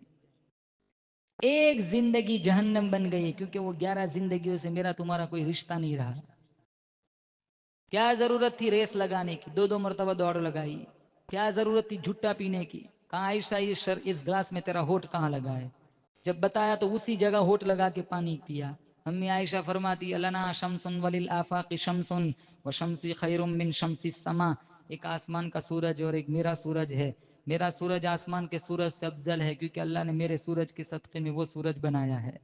ایک زندگی جہنم بن گئی کیونکہ وہ 11 زندگیوں سے میرا تمہارا کوئی رشتہ نہیں رہا. کیا ضرورت تھی ریس لگانے کی؟ 2 مرتبہ دوڑ لگائی. کیا ضرورت تھی جھٹا پینے کی؟ کہاں عائشہ اس گلاس میں تیرا ہونٹ کہاں لگا ہے؟ جب بتایا تو اسی جگہ ہونٹ لگا کے پانی پیا. امی عائشہ فرماتی لنا شمس وللآفاق شمس وشمسی خیر من شمس السما. ایک آسمان کا سورج اور ایک میرا سورج ہے. میرا سورج آسمان کے سورج سے افضل ہے کیونکہ اللہ نے میرے سورج کے صدقے میں وہ سورج بنایا ہے.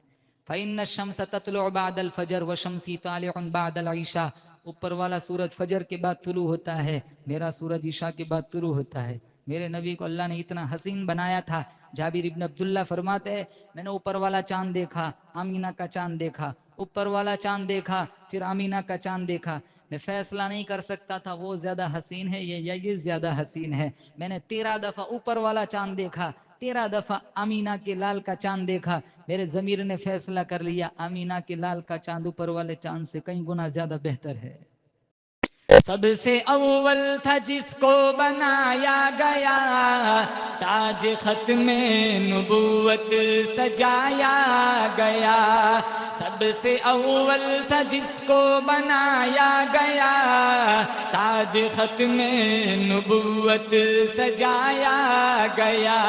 فإن الشمس تطلع بعد الفجر وشمسی طالع بعد العشاء. اوپر والا سورج فجر کے بعد طلوع ہوتا ہے، میرا سورج عشاء کے بعد طلوع ہوتا ہے. میرے نبی کو اللہ نے اتنا حسین بنایا تھا. جابر ابن عبداللہ فرماتے ہیں میں نے اوپر والا چاند دیکھا، آمینہ کا چاند دیکھا، اوپر والا چاند دیکھا، پھر آمینہ کا چاند دیکھا. میں فیصلہ نہیں کر سکتا تھا وہ زیادہ حسین ہے یا یہ زیادہ حسین ہے. میں نے 13 دفعہ اوپر والا چاند دیکھا، 13 دفعہ آمینہ کے لال کا چاند دیکھا. میرے ضمیر نے فیصلہ کر لیا آمینہ کے لال کا چاند اوپر والے چاند سے کئی گنا زیادہ بہتر ہے. سب سے اول تھا جس کو بنایا گیا، تاج ختم نبوت سجایا گیا. سب سے اول تھا جس کو بنایا گیا، تاج ختم نبوت سجایا گیا.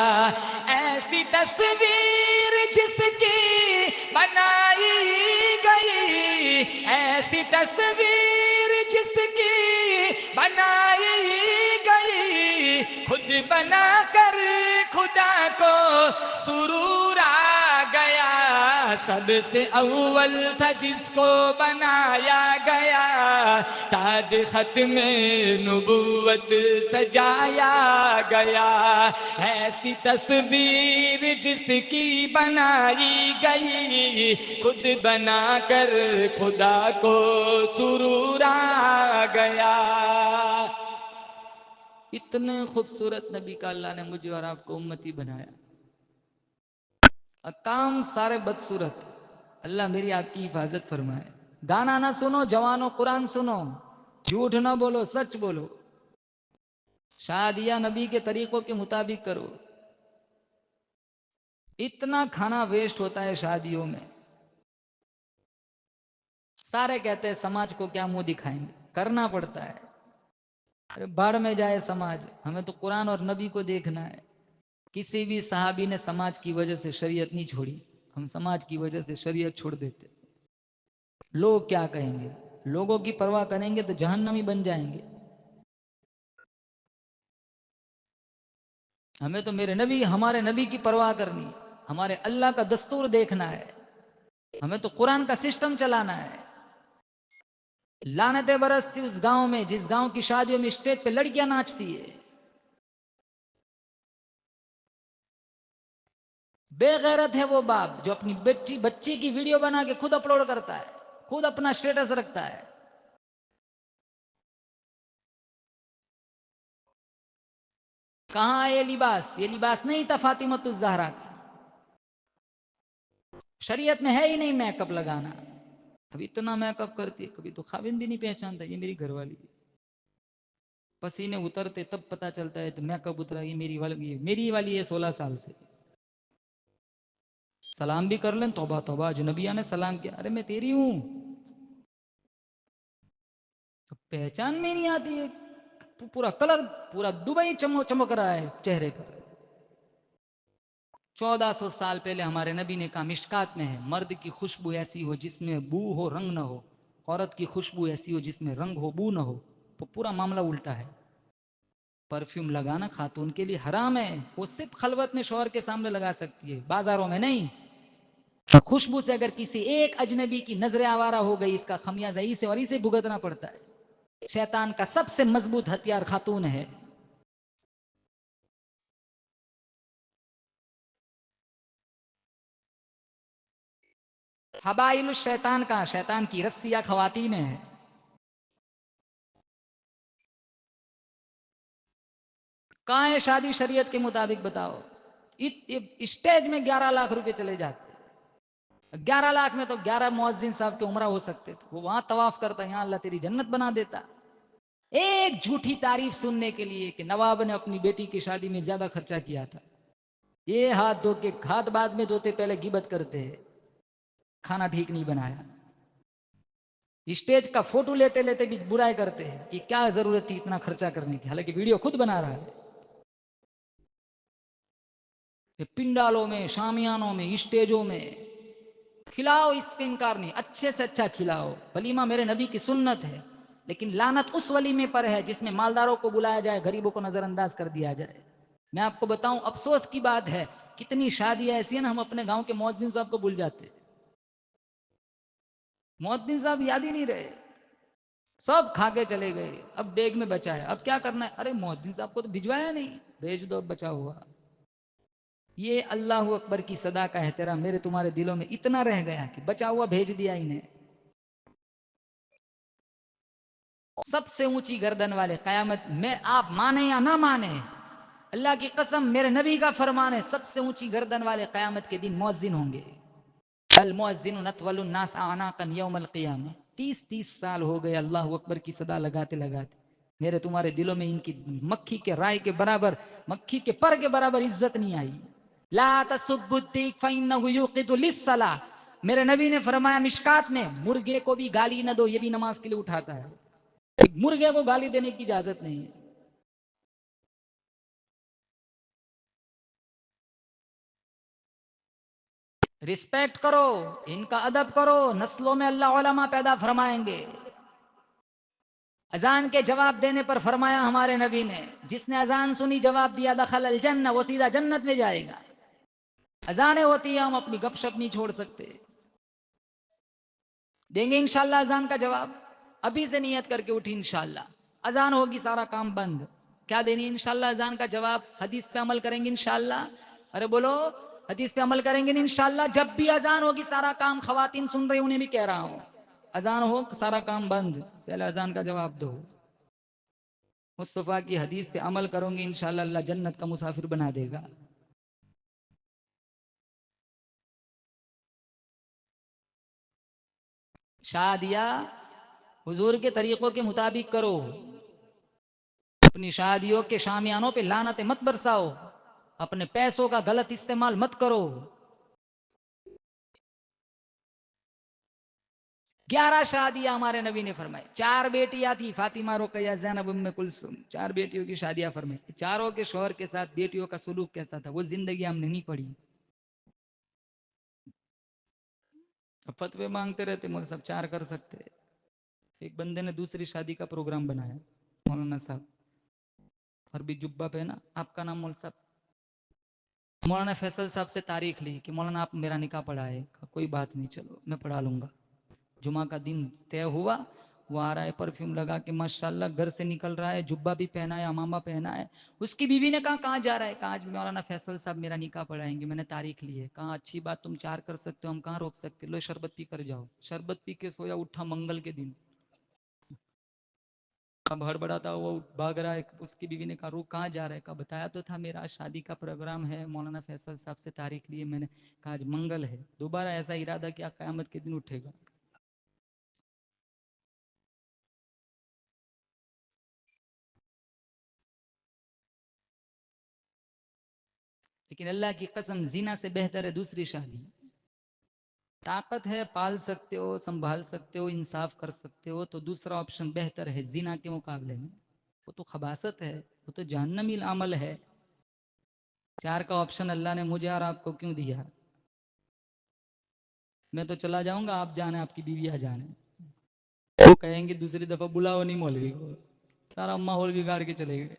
ایسی تصویر جس کی بنائی گئی، ایسی تصویر جس کی بنائی گئی، خود بنا کر خدا کو سرور آ گیا. سب سے اول تھا جس کو بنایا گیا، تاج ختم نبوت سجایا گیا. ایسی تصویر جس کی بنائی گئی، خود بنا کر خدا کو سرور آ گیا. اتنے خوبصورت نبی کا اللہ نے مجھے اور آپ کو امتی بنایا. کام سارے بدصورت. اللہ میری آپ کی حفاظت فرمائے. گانا نہ سنو جوانوں، قرآن سنو، جھوٹ نہ بولو، سچ بولو. شادیاں نبی کے طریقوں کے مطابق کرو. اتنا کھانا ویسٹ ہوتا ہے شادیوں میں. سارے کہتے ہیں سماج کو کیا منہ دکھائیں گے، کرنا پڑتا ہے. ارے باڑ میں جائے سماج، ہمیں تو قرآن اور نبی کو دیکھنا ہے. کسی بھی صحابی نے سماج کی وجہ سے شریعت نہیں چھوڑی. ہم سماج کی وجہ سے شریعت چھوڑ دیتے. لوگ کیا کہیں گے؟ لوگوں کی پرواہ کریں گے تو جہنمی بن جائیں گے. ہمیں تو میرے نبی، ہمارے نبی کی پرواہ کرنی، ہمارے اللہ کا دستور دیکھنا ہے. ہمیں تو قرآن کا سسٹم چلانا ہے. لعنتیں برستی اس گاؤں میں جس گاؤں کی شادیوں میں اسٹیج پہ لڑکیاں ناچتی ہے. بے غیرت ہے وہ باپ جو اپنی بچی کی ویڈیو بنا کے خود اپلوڈ کرتا ہے، خود اپنا سٹیٹس رکھتا ہے. کہاں یہ لباس؟ یہ لباس نہیں تھا فاطمۃ الزہرا کا. شریعت میں ہے ہی نہیں میک اپ لگانا. اب اتنا میک اپ کرتی ہے، کبھی تو خاوند بھی نہیں پہچانتا یہ میری گھر والی ہے. پسینے اترتے تب پتا چلتا ہے تو میک اپ اترا یہ میری والی ہے 16 سال سے. سلام بھی کر لیں توبہ توبہ اجنبیہ نے سلام کیا، ارے میں تیری ہوں. پہچان میں نہیں آتی ہے. پورا کلر پورا دبئی چمک رہا ہے چہرے پر. 1400 سال پہلے ہمارے نبی نے کہا، مشکات میں ہے، مرد کی خوشبو ایسی ہو جس میں بو ہو رنگ نہ ہو، عورت کی خوشبو ایسی ہو جس میں رنگ ہو بو نہ ہو. تو پورا معاملہ الٹا ہے. پرفیوم لگانا خاتون کے لیے حرام ہے. وہ صرف خلوت میں شوہر کے سامنے لگا سکتی ہے، بازاروں میں نہیں. خوشبو سے اگر کسی ایک اجنبی کی نظر آوارہ ہو گئی، اس کا خمیازہ اسے اور اسے بھگتنا پڑتا ہے. شیطان کا سب سے مضبوط ہتھیار خاتون ہے. حبائل الشیطان کا، شیطان کی رسیاں خواتین ہیں. کہاں ہے شادی شریعت کے مطابق؟ بتاؤ. اسٹیج میں 11 لاکھ روپے چلے جاتے. 11 لاکھ میں تو 11 مؤذن صاحب کے عمرہ ہو سکتے تھے. وہ وہاں طواف کرتا، یہاں اللہ تیری جنت بنا دیتا. ایک جھوٹی تعریف سننے کے لیے کہ نواب نے اپنی بیٹی کی شادی میں زیادہ خرچہ کیا تھا. یہ ہاتھ دھو کے، ہاتھ بعد میں دھوتے، پہلے غیبت کرتے ہیں، کھانا ٹھیک نہیں بنایا. اسٹیج کا فوٹو لیتے لیتے بھی برائی کرتے ہیں کہ کیا ضرورت تھی اتنا خرچہ کرنے کی، حالانکہ ویڈیو خود بنا رہا ہے. پنڈالوں میں، شامیانوں میں، اسٹیجوں میں کھلاؤ، اس سے انکار نہیں. اچھے سے اچھا کھلاؤ. ولیمہ میرے نبی کی سنت ہے، لیکن لعنت اس ولیمے پر ہے جس میں مالداروں کو بلایا جائے، غریبوں کو نظر انداز کر دیا جائے. میں آپ کو بتاؤں، افسوس کی بات ہے، کتنی شادیاں ایسی ہیں نا، ہم اپنے گاؤں کے مؤذن صاحب کو بھول جاتے. مؤذن صاحب یاد ہی نہیں رہے. سب کھا کے چلے گئے. اب بیگ میں بچا ہے، اب کیا کرنا ہے؟ ارے مؤذن صاحب کو تو بھجوایا نہیں، بھیج دو اب بچا ہوا. یہ اللہ اکبر کی صدا کا احترام میرے تمہارے دلوں میں اتنا رہ گیا کہ بچا ہوا بھیج دیا انہیں. سب سے اونچی گردن والے قیامت میں، آپ مانے یا نہ مانے، اللہ کی قسم میرے نبی کا فرمان ہے، سب سے اونچی گردن والے قیامت کے دن مؤذن ہوں گے. المؤذن اطول الناس اعناقا یوم القیامہ. 30 سال ہو گئے اللہ اکبر کی صدا لگاتے لگاتے. میرے تمہارے دلوں میں ان کی مکھی کے رائے کے برابر، مکھی کے پر کے برابر عزت نہیں آئی. لا تسبوا الدیک فانہ یوقظ للصلاۃ. میرے نبی نے فرمایا مشکات میں، مرغے کو بھی گالی نہ دو، یہ بھی نماز کے لیے اٹھاتا ہے. ایک مرغے کو گالی دینے کی اجازت نہیں ہے. رسپیکٹ کرو، ان کا ادب کرو، نسلوں میں اللہ علماء پیدا فرمائیں گے. اذان کے جواب دینے پر فرمایا ہمارے نبی نے، جس نے اذان سنی جواب دیا دخل الجنہ، وہ سیدھا جنت میں جائے گا. اذانیں ہوتی ہیں، ہم اپنی گپ شپ نہیں چھوڑ سکتے. دیں گے انشاءاللہ اذان کا جواب. ابھی سے نیت کر کے اٹھی انشاءاللہ. اذان ہوگی سارا کام بند. کیا دینی انشاءاللہ اذان کا جواب؟ حدیث پہ عمل کریں گے انشاءاللہ. ارے بولو، حدیث پہ عمل کریں گے انشاءاللہ. جب بھی اذان ہوگی سارا کام، خواتین سن رہی انہیں بھی کہہ رہا ہوں، اذان ہو سارا کام بند، پہلے اذان کا جواب دو. مصطفیٰ کی حدیث پہ عمل کرو گے انشاءاللہ اللہ جنت کا مسافر بنا دے گا. شادیاں حضور کے طریقوں کے مطابق کرو. اپنی شادیوں کے شامیانوں پہ لعنتیں مت برساؤ. اپنے پیسوں کا غلط استعمال مت کرو. 11 شادیاں ہمارے نبی نے فرمائی. 4 بیٹیاں تھی، فاطمہ، رقیہ، زینب، ام کلثوم. 4 بیٹیوں کی شادیاں فرمائی. چاروں کے شوہر کے ساتھ بیٹیوں کا سلوک کیسا تھا، وہ زندگی ہم نے نہیں پڑھی. فتوے مانگتے رہتے مول صاحب، 4 کر سکتے. ایک بندے نے دوسری شادی کا پروگرام بنایا، مولانا صاحب عربی جبہ پہنا. آپ کا نام مول صاحب؟ مولانا فیصل صاحب سے تاریخ لی کہ مولانا آپ میرا نکاح پڑھائے. کوئی بات نہیں، چلو میں پڑھا لوں گا. جمعہ کا دن طے ہوا، وہ آ رہا ہے پرفیوم لگا کے ماشاءاللہ گھر سے نکل رہا ہے, جبہ بھی پہنا ہے, امامہ پہنا ہے. اس کی بیوی نے کہا کہاں جا رہا ہے؟ کہا آج مولانا فیصل صاحب میرا نکاح پڑھائیں گے, میں نے تاریخ لی ہے. کہا اچھی بات, تم 4 کر سکتے ہو, ہم کہاں روک سکتے, لو شربت پی کر جاؤ. شربت پی کے سویا, اٹھا منگل کے دن, اب ہڑبڑا تھا وہ بھاگ رہا ہے. اس کی بیوی نے کہا روک, کہاں جا رہا ہے؟ کہا بتایا تو تھا میرا شادی کا پروگرام ہے, مولانا فیصل صاحب سے تاریخ لیے میں نے. کہا آج منگل ہے, دوبارہ ایسا ارادہ کیا قیامت کے دن اٹھے گا. لیکن اللہ کی قسم زنا سے بہتر ہے دوسری شادی. طاقت ہے, پال سکتے ہو, سنبھال سکتے ہو, انصاف کر سکتے ہو, تو دوسرا آپشن بہتر ہے زنا کے مقابلے میں. وہ تو خباثت ہے, وہ تو جہنمی عمل ہے. 4 کا آپشن اللہ نے مجھے اور آپ کو کیوں دیا؟ میں تو چلا جاؤں گا, آپ جانے, آپ کی بیوی آ جانے. وہ کہیں گے دوسری دفعہ بلاؤ نہیں مولوی کو, سارا ماحول بگاڑ کے چلے گئے.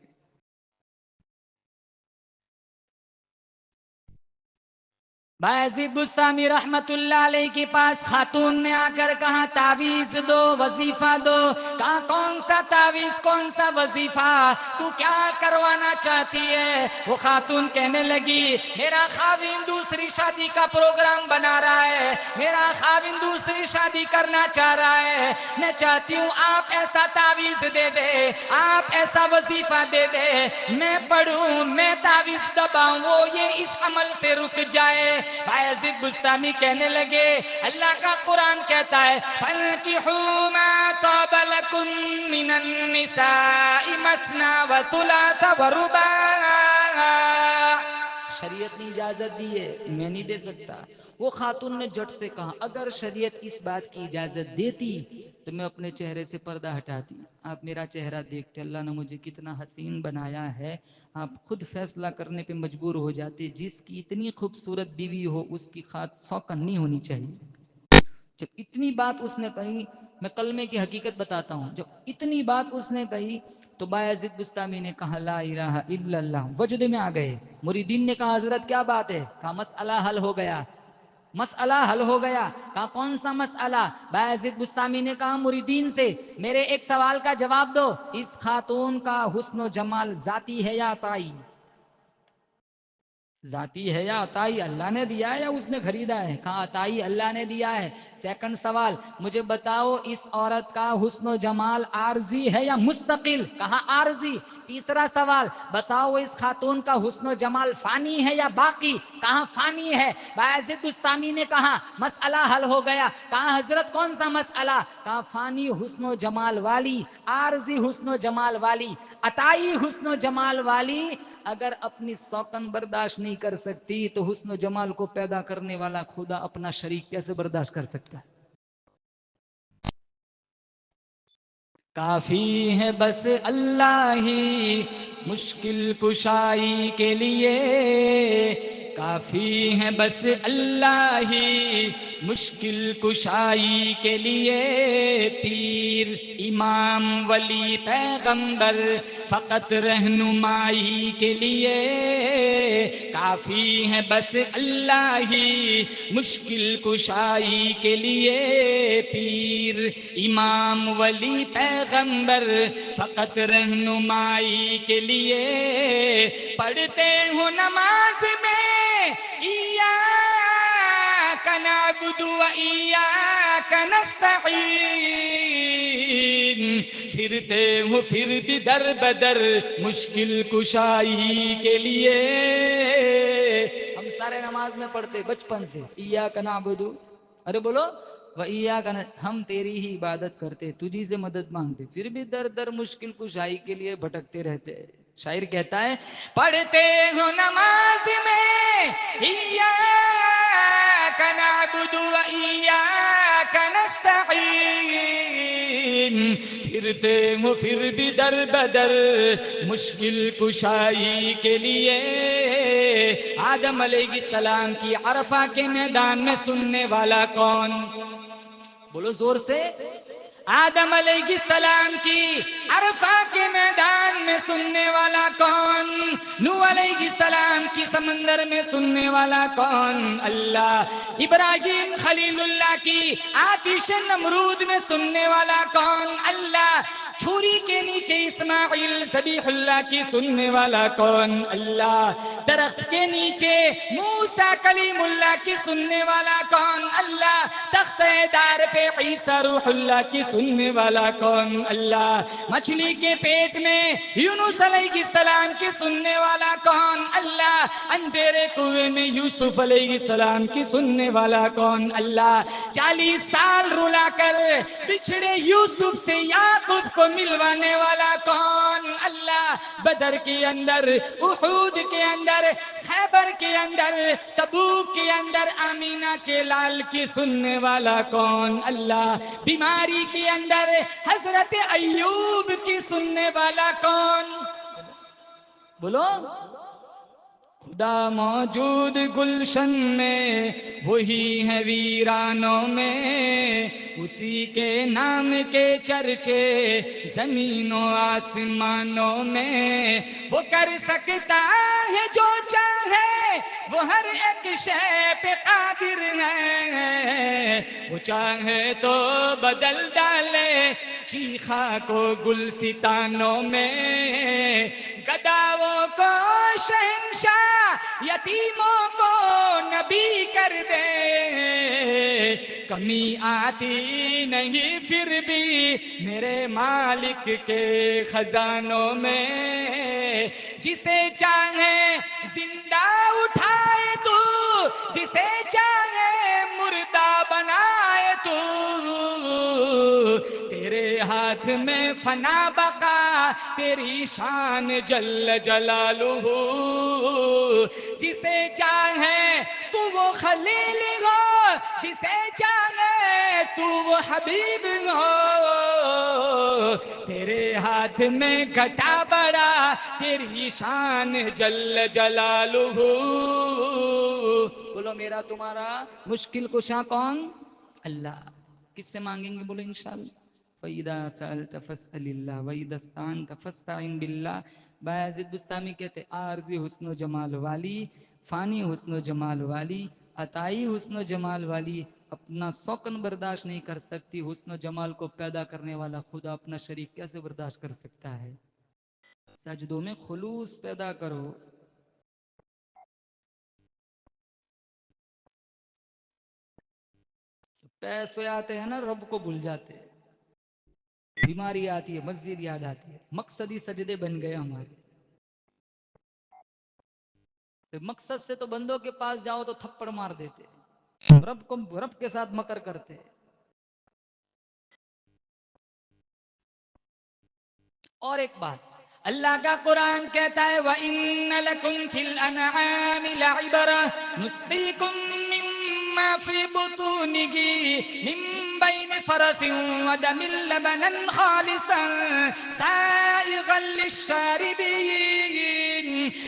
بایزید بستامی رحمت اللہ علیہ کے پاس خاتون نے آ کر کہا تعویذ دو, وظیفہ دو. کہا کون سا تعویذ, کون سا وظیفہ, تو کیا کروانا چاہتی ہے؟ وہ خاتون کہنے لگی میرا خاوند دوسری شادی کا پروگرام بنا رہا ہے, میرا خاوند دوسری شادی کرنا چاہ رہا ہے. میں چاہتی ہوں آپ ایسا تعویذ دے دے, آپ ایسا وظیفہ دے دے, میں پڑھوں, میں تعویذ دباؤں, وہ یہ اس عمل سے رک جائے. بایزید بستامی کہنے لگے اللہ کا قرآن کہتا ہے فَانْكِحُوا مَا طَابَ لَكُم مِّنَ النِّسَاءِ مَثْنَىٰ وَثُلَاثَ وَرُبَاعَ. شریعت نے اجازت دی ہے, میں نہیں دے سکتا. وہ خاتون نے جھٹ سے کہا اگر شریعت اس بات کی اجازت دیتی تو میں اپنے چہرے سے پردہ ہٹاتی. آپ میرا چہرہ دیکھتے, اللہ نے مجھے کتنا حسین بنایا ہے, آپ خود فیصلہ کرنے پہ مجبور ہو جاتے. جس کی اتنی خوبصورت بیوی ہو اس کی خات سوکن نہیں ہونی چاہیے. جب اتنی بات اس نے کہی, میں کلمے کی حقیقت بتاتا ہوں, جب اتنی بات اس نے کہی تو بایزید بستامی نے کہا لا الہ الا اللہ, وجد میں آ گئے. مریدین نے کہا حضرت کیا بات ہے؟ کہا مسئلہ حل ہو گیا, مسئلہ حل ہو گیا. کہا کون سا مسئلہ؟ بایزید بستامی نے کہا مریدین سے میرے ایک سوال کا جواب دو, اس خاتون کا حسن و جمال ذاتی ہے یا عطائی؟ ذاتی ہے یا عطائی؟ اللہ نے دیا ہے یا اس نے خریدا ہے؟ کہا عطائی, اللہ نے دیا ہے. سیکنڈ سوال, مجھے بتاؤ اس عورت کا حسن و جمال عارضی ہے یا مستقل؟ کہا عارضی. تیسرا سوال, بتاؤ اس خاتون کا حسن و جمال فانی ہے یا باقی؟ کہا فانی ہے. بایزید بستامی نے کہا مسئلہ حل ہو گیا. کہا حضرت کون سا مسئلہ؟ کہا فانی حسن و جمال والی, عارضی حسن و جمال والی, عطائی حسن و جمال والی اگر اپنی سوکن برداشت نہیں کر سکتی تو حسن و جمال کو پیدا کرنے والا خدا اپنا شریک کیسے برداشت کر سکتا ہے؟ کافی ہے بس اللہ ہی مشکل کشائی کے لیے, کافی ہے بس اللہ ہی مشکل کشائی کے لیے. پیر امام ولی پیغمبر فقط رہنمائی کے لیے, کافی ہے بس اللہ ہی مشکل کشائی کے لیے. پیر امام ولی پیغمبر فقط رہنمائی کے لیے. پڑھتے ہو نماز میں ایاک نعبد و ایاک نستعین, پھرتے ہو پھر بھی در بدر مشکل کشائی کے لیے. ہم سارے نماز میں پڑھتے بچپن سے ایاک نعبد, ارے بولو وَإِيَّاكَ ہم تیری ہی عبادت کرتے, تجھی سے مدد مانگتے, پھر بھی در در مشکل کشائی کے لیے بھٹکتے رہتے. شاعر کہتا ہے پڑھتے ہو نماز میں ایاک نعبد و ایاک نستعین, پھرتے ہو پھر بھی در بدر مشکل کشائی کے لیے. آدم علیہ السلام کی عرفہ کے میدان میں سننے والا کون؟ بولو زور سے. آدم علیہ السلام کی عرفہ کے میدان میں سننے والا کون؟ نوح علیہ السلام کی سمندر میں سننے والا کون؟ اللہ۔ ابراہیم خلیل اللہ کی آتش نمرود میں سننے والا کون؟ اللہ۔ چھری کے نیچے اسماعیل ذبیح اللہ کی سننے والا کون؟ اللہ۔ درخت کے نیچے موسیٰ کلیم اللہ کی سننے والا کون؟ اللہ۔ تختہ دار پہ عیسیٰ روح اللہ کی سننے والا کون؟ اللہ۔ مچھلی کے پیٹ میں یونس علیہ السلام کی سننے والا کون؟ اللہ۔ اندھیرے کنویں میں یوسف علیہ السلام کی سننے والا کون؟ اللہ۔ 40 سال رلا کر بچھڑے یوسف سے یعقوب کو ملوانے والا کون؟ اللہ۔ بدر کے اندر، احود کے اندر، خیبر کے اندر، تبوک کے اندر آمینہ کے لال کی سننے والا کون؟ اللہ۔ بیماری کے اندر حضرت ایوب کی سننے والا کون؟ بولو۔ خدا موجود گلشن میں، وہی ہے ویرانوں میں، اسی کے نام کے چرچے زمین و آسمانوں میں، وہ کر سکتا ہے جو چاہے، وہ ہر ایک شے پہ قادر ہے، وہ چاہے تو بدل ڈالے چیخا کو گلستانوں میں، گداؤں کو شہنشاہ، یتیموں کو نبی کر دے، کمی آتی نہیں پھر بھی میرے مالک کے خزانوں میں، جسے چاہے زندہ اٹھائے تو، جسے چاہے مردہ بنائے تو، تیرے ہاتھ میں فنا بقا، تیری شان جل جلالہ، جسے چاہے تو وہ خلیل ہو، جسے چاہے تو وہ حبیب ہو، تیرے ہاتھ میں گھٹا بڑا، تیری شان جل جلالہ۔ بولو میرا تمہارا مشکل کشا کون؟ اللہ۔ کس سے مانگیں گے؟ بولو انشاءاللہ۔ وَإِذَا سَأَلْتَ فَاسْأَلِ اللَّهَ وَإِذَا اسْتَعَنْتَ فَاسْتَعِنْ بِاللَّهِ۔ بایزید بستامی کہتے عارضی حسن و جمال والی، فانی حسن و جمال والی، عطائی حسن و جمال والی، اپنا سوکن برداشت نہیں کر سکتی، حسن و جمال کو پیدا کرنے والا خدا اپنا شریک کیسے برداشت کر سکتا ہے؟ سجدوں میں خلوص پیدا کرو۔ پیسے آتے ہیں نا رب کو بھول جاتے ہیں، بیماری آتی ہے مسجد یاد آتی ہے، مقصدی سجدے بن گئے ہمارے۔ مقصد سے تو بندوں کے پاس جاؤ تو تھپڑ مار دیتے، رب کے ساتھ مکر کرتے۔ اور ایک بات اللہ کا قرآن کہتا ہے وَإِنَّ لَكُمْ فِي الْأَنْعَامِ لَعِبْرَةً نُسْقِيكُم مِّمَّا فِي بُطُونِهِ مِن بَيْنِ فَرَثٍ وَدَمٍ لَبَنًا خَالِصًا سَائِغًا لِّلشَّارِبِينَ۔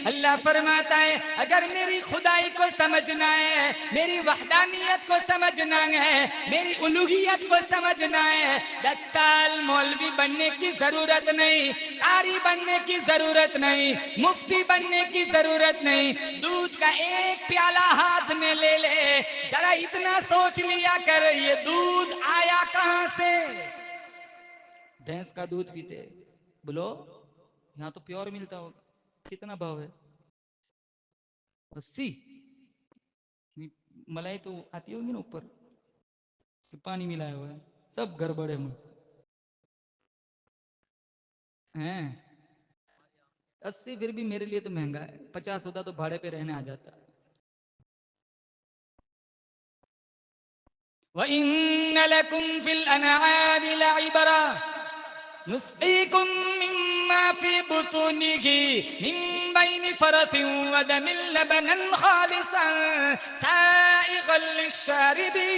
اللہ فرماتا ہے اگر میری خدائی کو سمجھنا ہے، میری وحدانیت کو سمجھنا ہے، میری الوہیت کو سمجھنا ہے، 10 سال مولوی بننے کی ضرورت نہیں، قاری بننے کی ضرورت نہیں، مفتی بننے کی ضرورت نہیں، دودھ کا ایک پیالہ ہاتھ میں لے لے، ذرا اتنا سوچ لیا کر یہ دودھ آیا کہاں سے؟ بھینس کا دودھ پیتے، بولو یہاں تو پیور ملتا ہوگا، کتنا بھاؤ ہے؟ 80۔ ملائی تو آتی ہوگی نا اوپر، پانی ملایا ہوا ہے، سب گڑبڑ ہے مجھ سے ہیں۔ 80 پھر بھی میرے لیے تو مہنگا ہے، 50 ہوتا تو بھاڑے پہ رہنے آ جاتا۔ وَإِنَّ لَكُمْ فِي الْأَنْعَامِ لَعِبْرَةً نُسْقِيكُم مِّمَّا فِي بُطُونِهِ مِن بَيْنِ فَرَثٍ وَدَمٍ لَبَنًا خَالِصًا سَائِغًا لِّلشَّارِبِينَ۔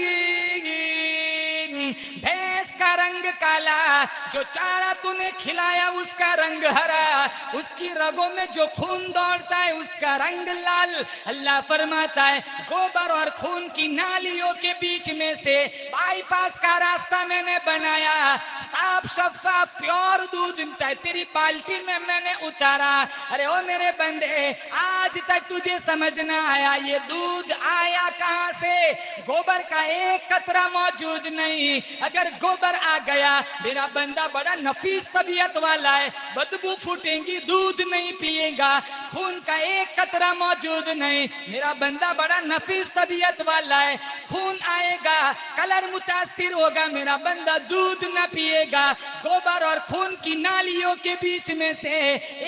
بھینس کا رنگ کالا، جو چارہ تو نے کھلایا اس کا رنگ ہرا، اس کی رگوں میں جو خون دوڑتا ہے اس کا رنگ لال۔ اللہ فرماتا ہے گوبر اور خون کی نالیوں کے بیچ میں سے بائی پاس کا راستہ میں نے بنایا، صاف شفاف پیور دودھ تیری بالٹی میں نے اتارا۔ ارے او میرے بندے، آج تک تجھے سمجھ نہ آیا یہ دودھ آیا کہاں سے؟ گوبر کا ایک قطرہ موجود نہیں۔ اگر گوبر آ گیا، میرا بندہ بڑا نفیس طبیعت والا ہے، بدبو پھوٹیں گی، دودھ نہیں پیے گا۔ خون کا ایک قطرہ موجود نہیں، میرا بندہ بڑا نفیس طبیعت والا ہے، خون آئے گا، کلر متاثر ہوگا، میرا بندہ دودھ نہ پیے گا۔ گوبر اور خون کی نالیوں کے بیچ میں سے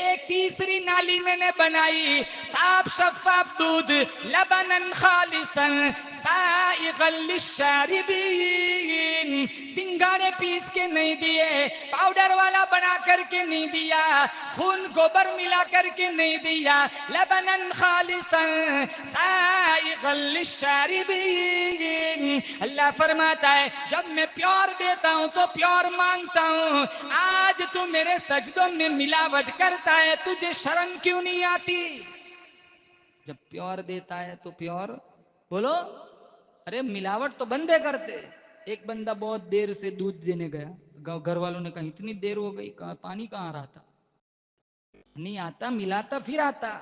ایک تیسری نالی میں نے بنائی، صاف شفاف دودھ، لبنن خالصا سائغا للشاربین۔ سنگاڑے پیس کے نہیں دیے، پاؤڈر والا بنا کر کے نہیں دیا، خون گوبر ملا کر کے نہیں دیا، لبنن خالصا سائغا للشاربین۔ اللہ فرماتا ہے جب میں پیور دیتا ہوں تو پیور مانگتا ہوں، آج تو میرے سجدوں میں ملاوٹ کرتا ہے، تجھے شرم کیوں نہیں آتی؟ جب پیور دیتا ہے تو پیور بولو، ارے ملاوٹ تو بندے کرتے۔ ایک بندہ بہت دیر سے دودھ دینے گیا، گھر والوں نے کہا اتنی دیر ہو گئی، کہا پانی کہاں رہا تھا؟ نہیں آتا، ملاتا پھر آتا۔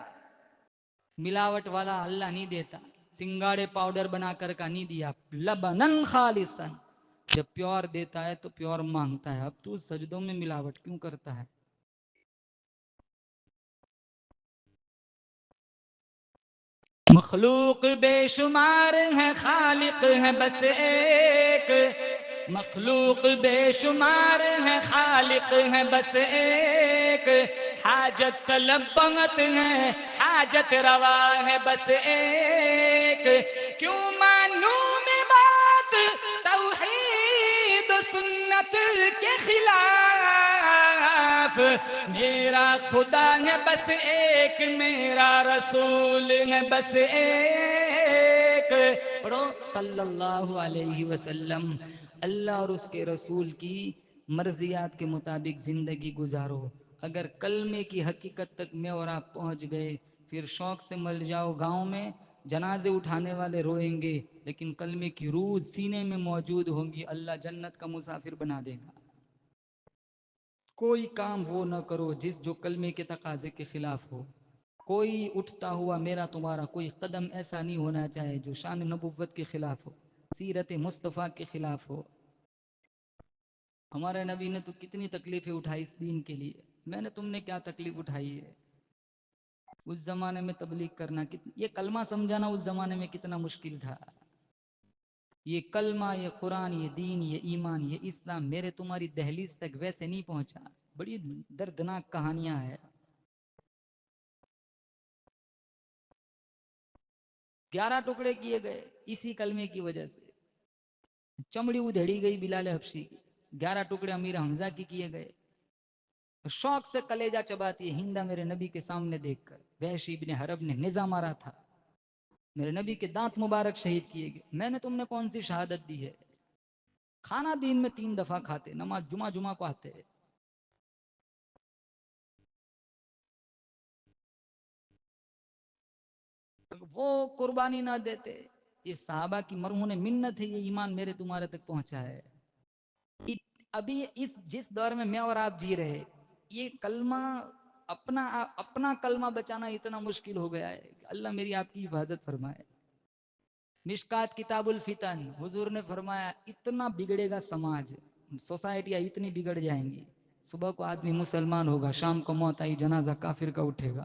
ملاوٹ والا اللہ نہیں دیتا، سنگاڑے پاؤڈر بنا کر کا نہیں دیا، لبنن خالصا۔ جب پیور دیتا ہے تو پیور مانگتا ہے، اب تو سجدوں میں ملاوٹ کیوں کرتا ہے؟ مخلوق بے شمار ہے، خالق ہے بس ایک، مخلوق بے شمار ہے، خالق ہے بس ایک، حاجت طلب بہت ہے، حاجت روا ہے بس ایک، کیوں معلوم بات توحید و سنت کے خلاف، میرا خدا ہے بس ایک، میرا رسول ہے بس ایک۔ پڑھو صلی اللہ علیہ وسلم۔ اللہ اور اس کے رسول کی مرضیات کے مطابق زندگی گزارو۔ اگر کلمے کی حقیقت تک میں اور آپ پہنچ گئے، پھر شوق سے مل جاؤ گاؤں میں، جنازے اٹھانے والے روئیں گے، لیکن کلمے کی روح سینے میں موجود ہوں گی، اللہ جنت کا مسافر بنا دے گا۔ کوئی کام وہ نہ کرو جو کلمے کے تقاضے کے خلاف ہو۔ کوئی اٹھتا ہوا میرا تمہارا کوئی قدم ایسا نہیں ہونا چاہے جو شان نبوت کے خلاف ہو، سیرت مصطفیٰ کے خلاف ہو۔ ہمارے نبی نے تو کتنی تکلیفیں اٹھائی اس دین کے لیے، میں نے تم نے کیا تکلیف اٹھائی ہے؟ اس زمانے میں تبلیغ کرنا، یہ کلمہ سمجھانا اس زمانے میں کتنا مشکل تھا۔ یہ کلمہ، یہ قرآن، یہ دین، یہ ایمان، یہ اسلام میرے تمہاری دہلیز تک ویسے نہیں پہنچا۔ بڑی دردناک کہانیاں ہیں۔ 11 ٹکڑے کیے گئے اسی کلمے کی وجہ سے، چمڑی ادھیڑی گئی بلال حبشی کی، 11 ٹکڑے امیر حمزہ کی کیے گئے۔ شوق سے کلیجہ چباتی ہے ہندا میرے نبی کے سامنے دیکھ کر، وحشی ابن حرب نے نظام مارا تھا، میرے نبی کے دانت مبارک شہید کیے گئے، میں نے تم نے کون سی شہادت دی ہے؟ کھانا دن میں 3 دفعہ کھاتے، نماز جمعہ کو آتے۔ وہ قربانی نہ دیتے، یہ صحابہ کی مرہون منت ہے، یہ ایمان میرے تمہارے تک پہنچا ہے۔ ابھی جس دور میں میں اور آپ جی رہے، یہ کلمہ اپنا کلمہ بچانا اتنا مشکل ہو گیا ہے، اللہ میری آپ کی حفاظت فرمائے۔ مشکات کتاب الفتن، حضور نے فرمایا اتنا بگڑے گا سماج، سوسائٹیاں اتنی بگڑ جائیں گی، صبح کو آدمی مسلمان ہوگا، شام کو موت آئی جنازہ کافر کا اٹھے گا۔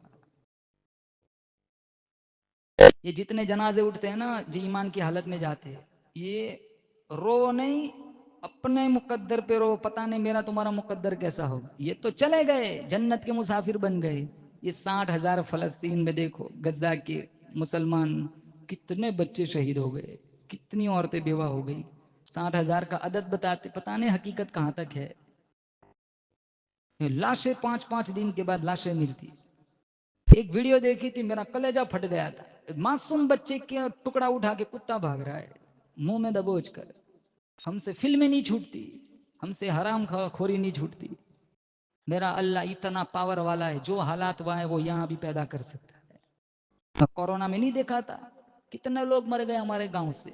یہ جتنے جنازے اٹھتے ہیں نا جو ایمان کی حالت میں جاتے ہیں، یہ رو نہیں، اپنے مقدر پہ رو، پتہ نہیں میرا تمہارا مقدر کیسا ہوگا۔ یہ تو چلے گئے، جنت کے مسافر بن گئے۔ یہ 60,000 فلسطین میں دیکھو، غزہ کے مسلمان کتنے بچے شہید ہو گئے، کتنی عورتیں بیوہ ہو گئی۔ 60,000 کا عدد بتاتے، پتہ نہیں حقیقت کہاں تک ہے۔ لاشیں 5-5 دن کے بعد لاشیں ملتی۔ ایک ویڈیو دیکھی تھی، میرا کلیجہ پھٹ گیا تھا، معصوم بچے کے ٹکڑا اٹھا کے کتا بھاگ رہا ہے منہ میں دبوچ کر۔ ہم سے فلمیں نہیں چھوٹتی، ہم سے حرام خوری نہیں چھوٹتی. میرا اللہ اتنا پاور والا ہے، جو حالات وہاں ہے وہ یہاں بھی پیدا کر سکتا ہے. کورونا میں نہیں دیکھا تھا کتنے لوگ مر گئے ہمارے گاؤں سے.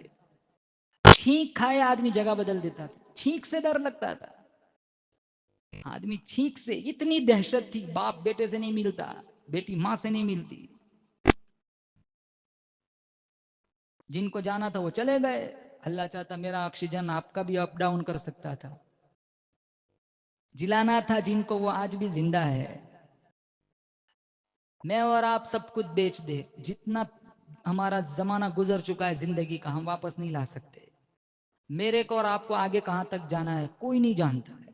چھینک کھائے آدمی جگہ بدل دیتا تھا، چھینک سے ڈر لگتا تھا. آدمی چھینک سے اتنی دہشت تھی، باپ بیٹے سے نہیں ملتا، بیٹی ماں سے نہیں ملتی. جن کو جانا تھا وہ چلے گئے. اللہ چاہتا میرا آکسیجن آپ کا بھی اپ ڈاؤن کر سکتا تھا. جلانا تھا جن کو وہ آج بھی زندہ ہے. میں اور آپ سب کچھ بیچ دے، جتنا ہمارا زمانہ گزر چکا ہے زندگی کا ہم واپس نہیں لا سکتے. میرے کو اور آپ کو آگے کہاں تک جانا ہے کوئی نہیں جانتا ہے.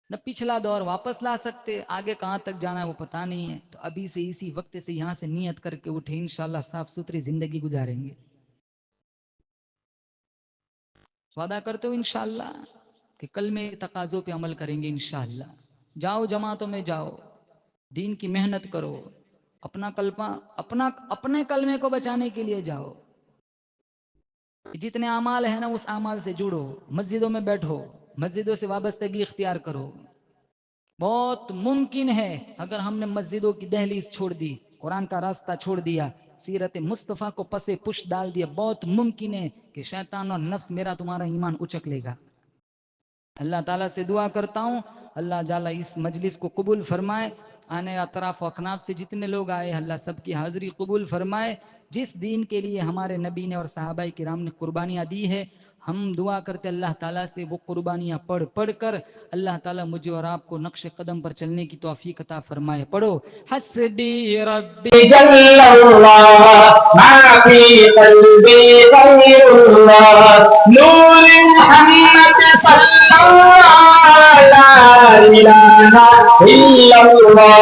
نہ پچھلا دور واپس لا سکتے، آگے کہاں تک جانا ہے وہ پتہ نہیں ہے. تو ابھی سے اسی وقت سے یہاں سے نیت کر کے اٹھے، انشاءاللہ صاف ستھری زندگی گزاریں گے. وعدہ کرتے ہو انشاءاللہ کہ کل میں تقاضوں پہ عمل کریں گے انشاءاللہ. جاؤ جماعتوں میں جاؤ، دین کی محنت کرو، اپنا کلمہ اپنے کلمے کو بچانے کے لیے جاؤ. جتنے اعمال ہیں نا اس اعمال سے جڑو، مسجدوں میں بیٹھو، مسجدوں سے وابستگی اختیار کرو. بہت ممکن ہے اگر ہم نے مسجدوں کی دہلیز چھوڑ دی، قرآن کا راستہ چھوڑ دیا، سیرت مصطفیٰ کو پسے پش ڈال دیا، بہت ممکن ہے کہ شیطان اور نفس میرا تمہارا ایمان اچک لے گا. اللہ تعالیٰ سے دعا کرتا ہوں اللہ جالا اس مجلس کو قبول فرمائے. آنے اطراف و اکناف سے جتنے لوگ آئے اللہ سب کی حاضری قبول فرمائے. جس دین کے لیے ہمارے نبی نے اور صحابہ کرام نے قربانیاں دی ہے، ہم دعا کرتے اللہ تعالیٰ سے وہ قربانیاں پڑھ کر اللہ تعالیٰ مجھے اور آپ کو نقش قدم پر چلنے کی توفیق عطا فرمائے. پڑھو حسبی ربی جل اللہ ما فی قلبی غیر اللہ نور محمد صلی اللہ لا الہ الا اللہ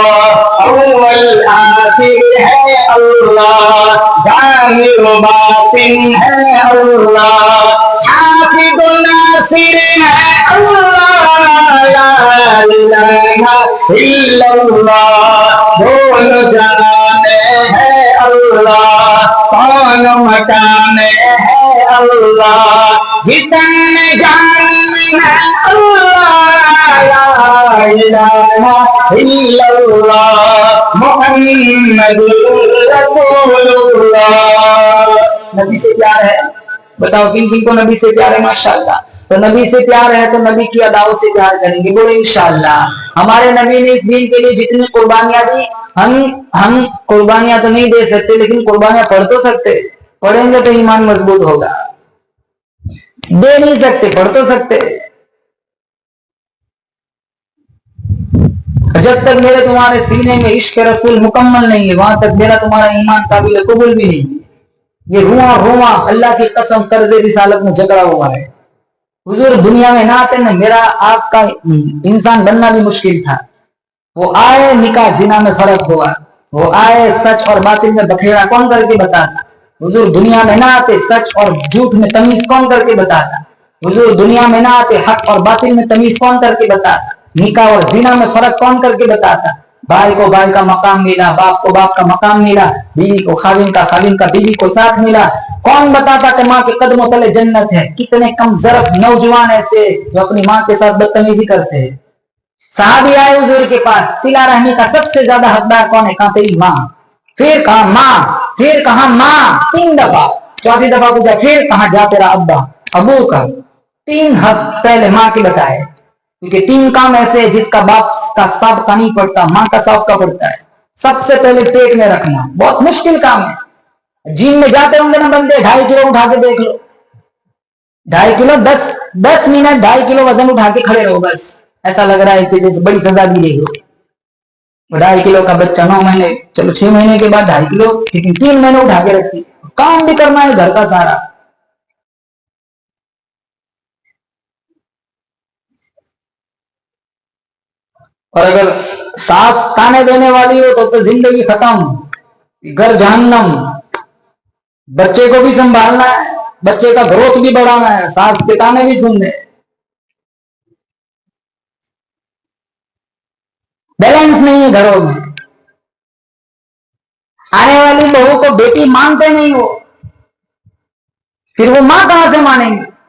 اول آخر ہے اللہ ظاہر و باطن ہے اللہ حافظ و ناصر ہے اللہ لا الہ الا اللہ بول جانے ہے اللہ کون مٹانے ہے اللہ جتن جان میں ہے اللہ لا الہ الا اللہ محمد رسول اللہ. نبی سے پیار ہے؟ بتاؤ کن کن کو نبی سے پیار ہے؟ ماشاءاللہ. تو نبی سے پیار ہے تو نبی کی اداؤں سے پیار کریں گے، بولے انشاءاللہ. ہمارے نبی نے اس دین کے لیے جتنی قربانیاں دی، ہم قربانیاں تو نہیں دے سکتے لیکن قربانیاں پڑھ تو سکتے. پڑھیں گے تو ایمان مضبوط ہوگا. دے نہیں سکتے پڑھ تو سکتے. جب تک میرے تمہارے سینے میں عشق رسول مکمل نہیں ہے وہاں تک میرا تمہارا ایمان قابل قبول بھی نہیں. یہ رواں اللہ کی قسم قرض رسالت میں جھگڑا ہوا ہے. حضور دنیا میں نہ آتے نا میرا آپ کا انسان بننا بھی مشکل تھا. وہ آئے نکاح زنا میں فرق ہوا، وہ آئے سچ اور باطل میں بکھیرا کون کر کے بتاتا. حضور دنیا میں نہ آتے سچ اور جھوٹ میں تمیز کون کر کے بتاتا. حضور دنیا میں نہ آتے حق اور باطل میں تمیز کون کر کے بتاتا. نکاح اور زنا میں فرق کون کر کے بتاتا. بھائی کو بھائی کا مقام ملا، باپ کو باپ کا مقام ملا، بیوی کو خاوند کا بیوی کو ساتھ ملا. کون بتاتا کہ ماں کے قدموں تلے جنت ہے. کتنے کم ظرف نوجوان ایسے جو اپنی ماں کے ساتھ بدتمیزی کرتے ہیں. صحابی آئے حضور کے پاس، صلہ رحمی کا سب سے زیادہ حقدار کون ہے؟ کہاں تیری ماں. پھر کہاں ماں، پھر کہاں ماں 3 دفعہ. چوتھی دفعہ پوچھا پھر کہاں جا تیرا ابا ابو کا. 3 حق پہلے ماں کے بتائے کیونکہ 3 کام ایسے ہیں جس کا باپ کا سابقہ نہیں پڑتا، ماں کا سابقہ پڑتا ہے. سب سے پہلے پیٹ میں رکھنا بہت مشکل کام ہے. جیم میں جاتے ہوں گے نا بندے 2.5 کلو اٹھا کے دیکھ لو. 2.5 کلو 10 منٹ 2.5 کلو وزن اٹھا کے کھڑے رہو بس. ایسا لگ رہا ہے کہ جیسے بڑی سزا دی گئی ہو. 2.5 کلو کا بچہ 9 مہینے چلو 6 مہینے کے بعد 2.5 کلو لیکن 3 مہینے اٹھا کے رکھتی. کام بھی کرنا ہے گھر کا سارا. اور اگر سانس تانے دینے والی ہو تو زندگی ختم، گھر جہنم. بچے کو بھی سنبھالنا ہے، بچے کا گروتھ بھی بڑھانا ہے، سانس کے تانے بھی سننے. بیلنس نہیں ہے گھروں میں. آنے والی بہو کو بیٹی مانتے نہیں ہو، پھر وہ ماں کہاں سے مانیں گے؟